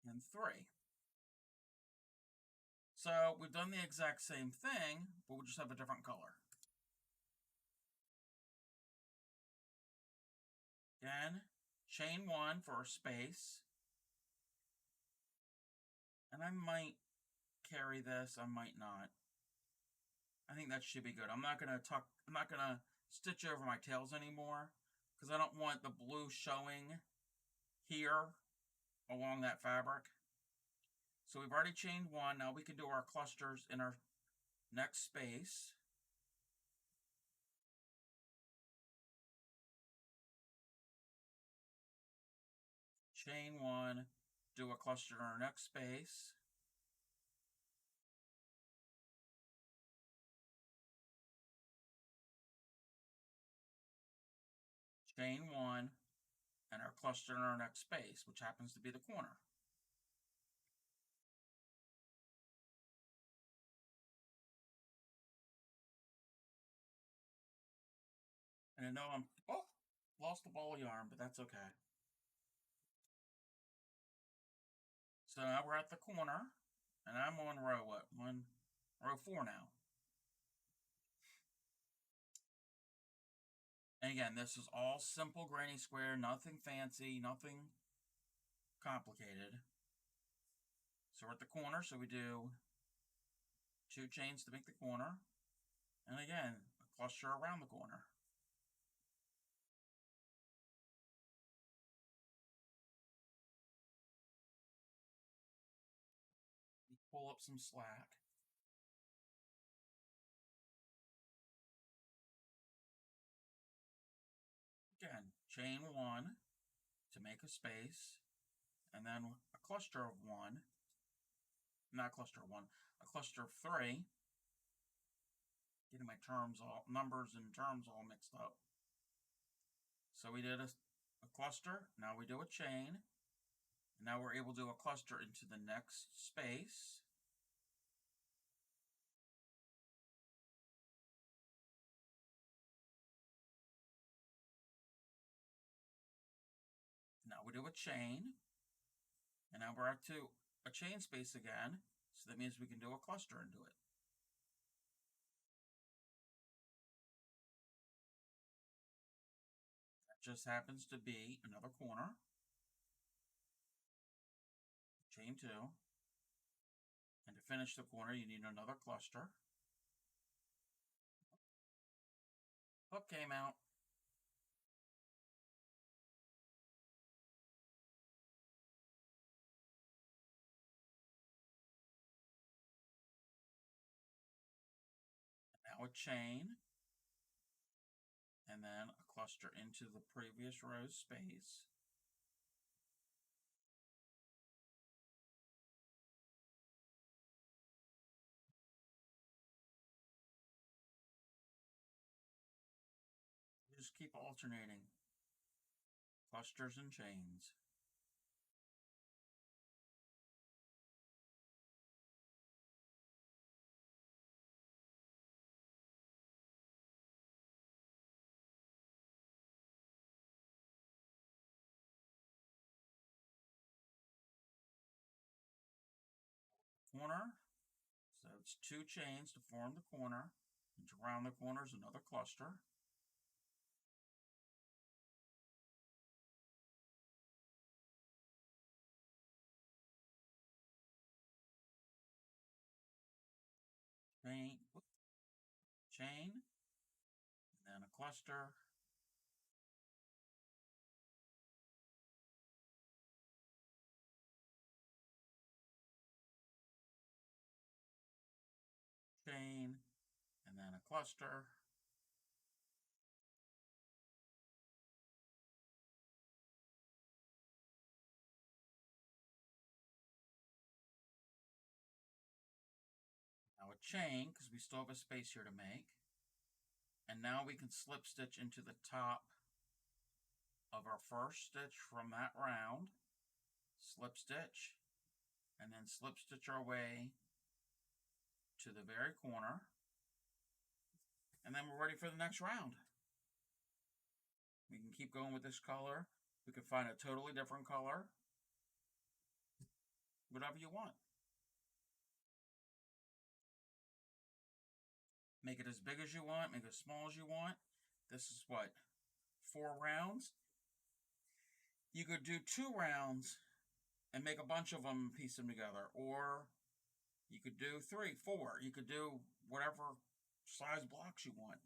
And three. So we've done the exact same thing, but we just have a different color. Again, chain one for a space. And I might carry this, I might not. I think that should be good. I'm not gonna stitch over my tails anymore, because I don't want the blue showing here along that fabric. So we've already chained one. Now we can do our clusters in our next space. Chain one, do a cluster in our next space. Chain one, and our cluster in our next space, which happens to be the corner. And I know lost the ball of yarn, but that's okay. So now we're at the corner, and I'm on row what? Row 4 now. And again, this is all simple granny square, nothing fancy, nothing complicated. So we're at the corner, so we do 2 chains to make the corner, and again, a cluster around the corner. Pull up some slack. Again, chain one to make a space, and then a cluster of one, not a cluster of one, a cluster of 3. Getting my numbers and terms all mixed up. So we did a cluster. Now we do a chain. Now we're able to do a cluster into the next space. Now we do a chain. And now we're up to a chain space again. So that means we can do a cluster into it. That just happens to be another corner. Chain 2. And to finish the corner, you need another cluster. Hook came out. Now a chain. And then a cluster into the previous row's space. You just keep alternating clusters and chains. Corner. So it's 2 chains to form the corner. And to round the corner is another cluster. Chain, chain, and then a cluster. Chain, and then a cluster. Now a chain, because we still have a space here to make. And now we can slip stitch into the top of our first stitch from that round. Slip stitch, and then slip stitch our way to the very corner. And then we're ready for the next round. We can keep going with this color. We can find a totally different color. Whatever you want. Make it as big as you want, make it as small as you want. This is what, 4 rounds? You could do 2 rounds and make a bunch of them and piece them together. Or you could do 3, 4. You could do whatever size blocks you want.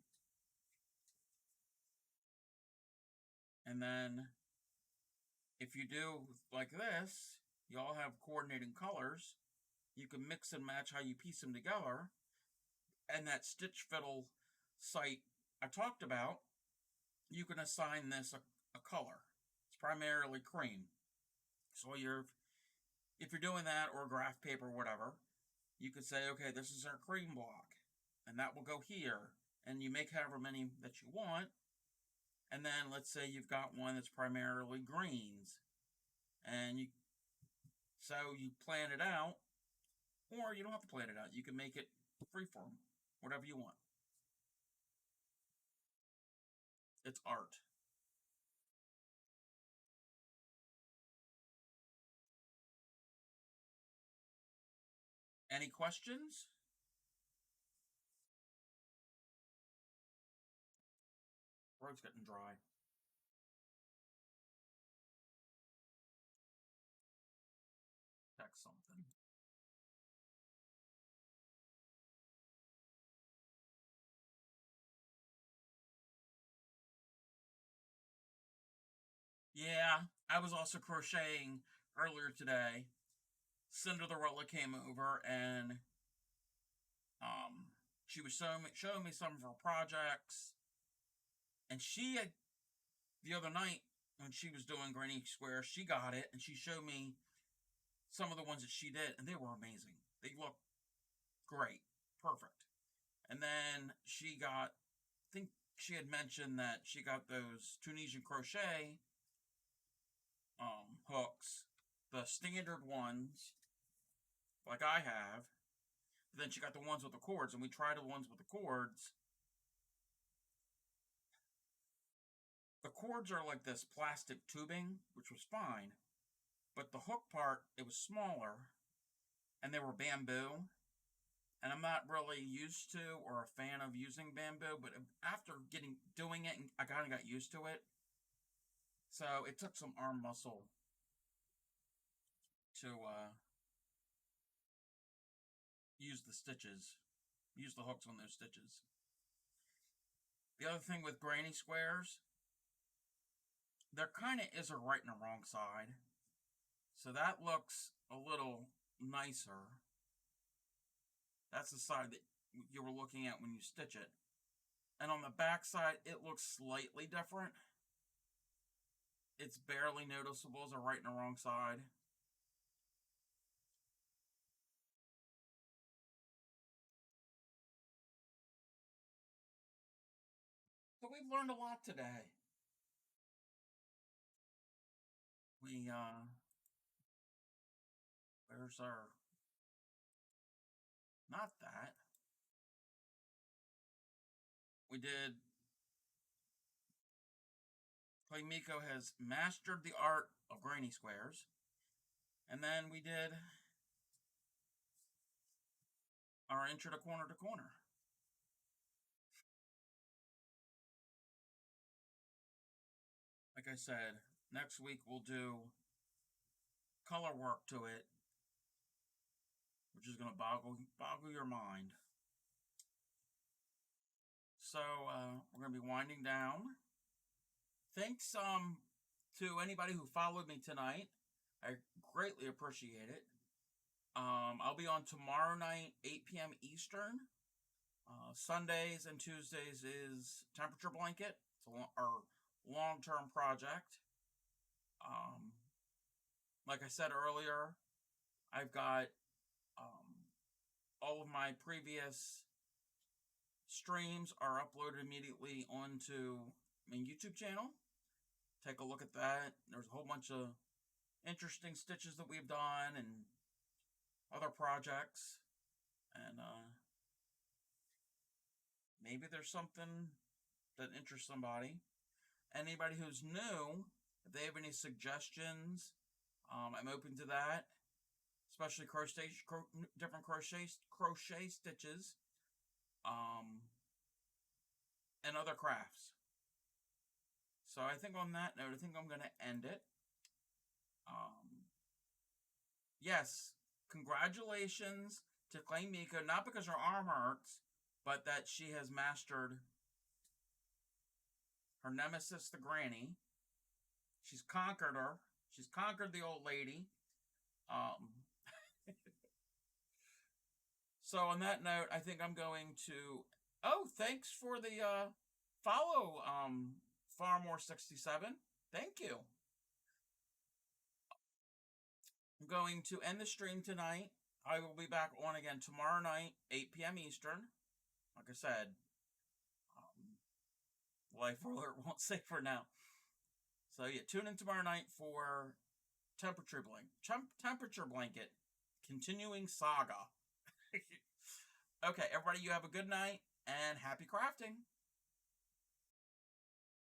And then if you do like this, you all have coordinating colors. You can mix and match how you piece them together. And that stitch fiddle site I talked about, you can assign this a color. It's primarily cream. So if you're doing that, or graph paper or whatever, you could say, okay, this is our cream block, and that will go here. And you make however many that you want. And then let's say you've got one that's primarily greens, and you plan it out, or you don't have to plan it out. You can make it freeform, whatever you want. It's art. Any questions? Road's getting dry. Text something. Yeah, I was also crocheting earlier today. Cinderella came over, and she was showing me some of her projects. And she had, the other night when she was doing Granny Square, she got it and she showed me some of the ones that she did, and they were amazing. They look great, perfect. And then I think she had mentioned that she got those Tunisian crochet hooks, the standard ones, like I have. Then she got the ones with the cords, and we tried the ones with the cords. The cords are like this plastic tubing, which was fine, but the hook part, it was smaller, and they were bamboo, and I'm not really used to or a fan of using bamboo, but after doing it, I kind of got used to it. So it took some arm muscle to use the stitches, use the hooks on those stitches. The other thing with granny squares, there kind of is a right and a wrong side. So that looks a little nicer. That's the side that you were looking at when you stitch it. And on the back side, it looks slightly different. It's barely noticeable as a right and a wrong side. So we've learned a lot today. Where's our, not that. We did, Clay Miko has mastered the art of granny squares. And then we did our intro to corner to corner. Like I said, next week we'll do color work to it, which is going to boggle your mind. So we're going to be winding down. Thanks to anybody who followed me tonight. I greatly appreciate it. I'll be on tomorrow night, 8 p.m. Eastern. Sundays and Tuesdays is Temperature Blanket. It's our long-term project. Like I said earlier, I've got all of my previous streams are uploaded immediately onto my YouTube channel. Take a look at that. There's a whole bunch of interesting stitches that we've done and other projects. And maybe there's something that interests somebody. Anybody who's new, if they have any suggestions, I'm open to that. Especially different crochet stitches, and other crafts. So I think on that note, I think I'm going to end it. Yes, congratulations to Clay Miko, not because her arm hurts, but that she has mastered her nemesis, the granny. She's conquered her. She's conquered the old lady. So on that note, I think I'm going to... Oh, thanks for the follow, Farmore67. Thank you. I'm going to end the stream tonight. I will be back on again tomorrow night, 8 p.m. Eastern. Like I said, life alert won't say for now. So yeah, tune in tomorrow night for Temperature Blanket. Continuing saga. Okay, everybody, you have a good night and happy crafting.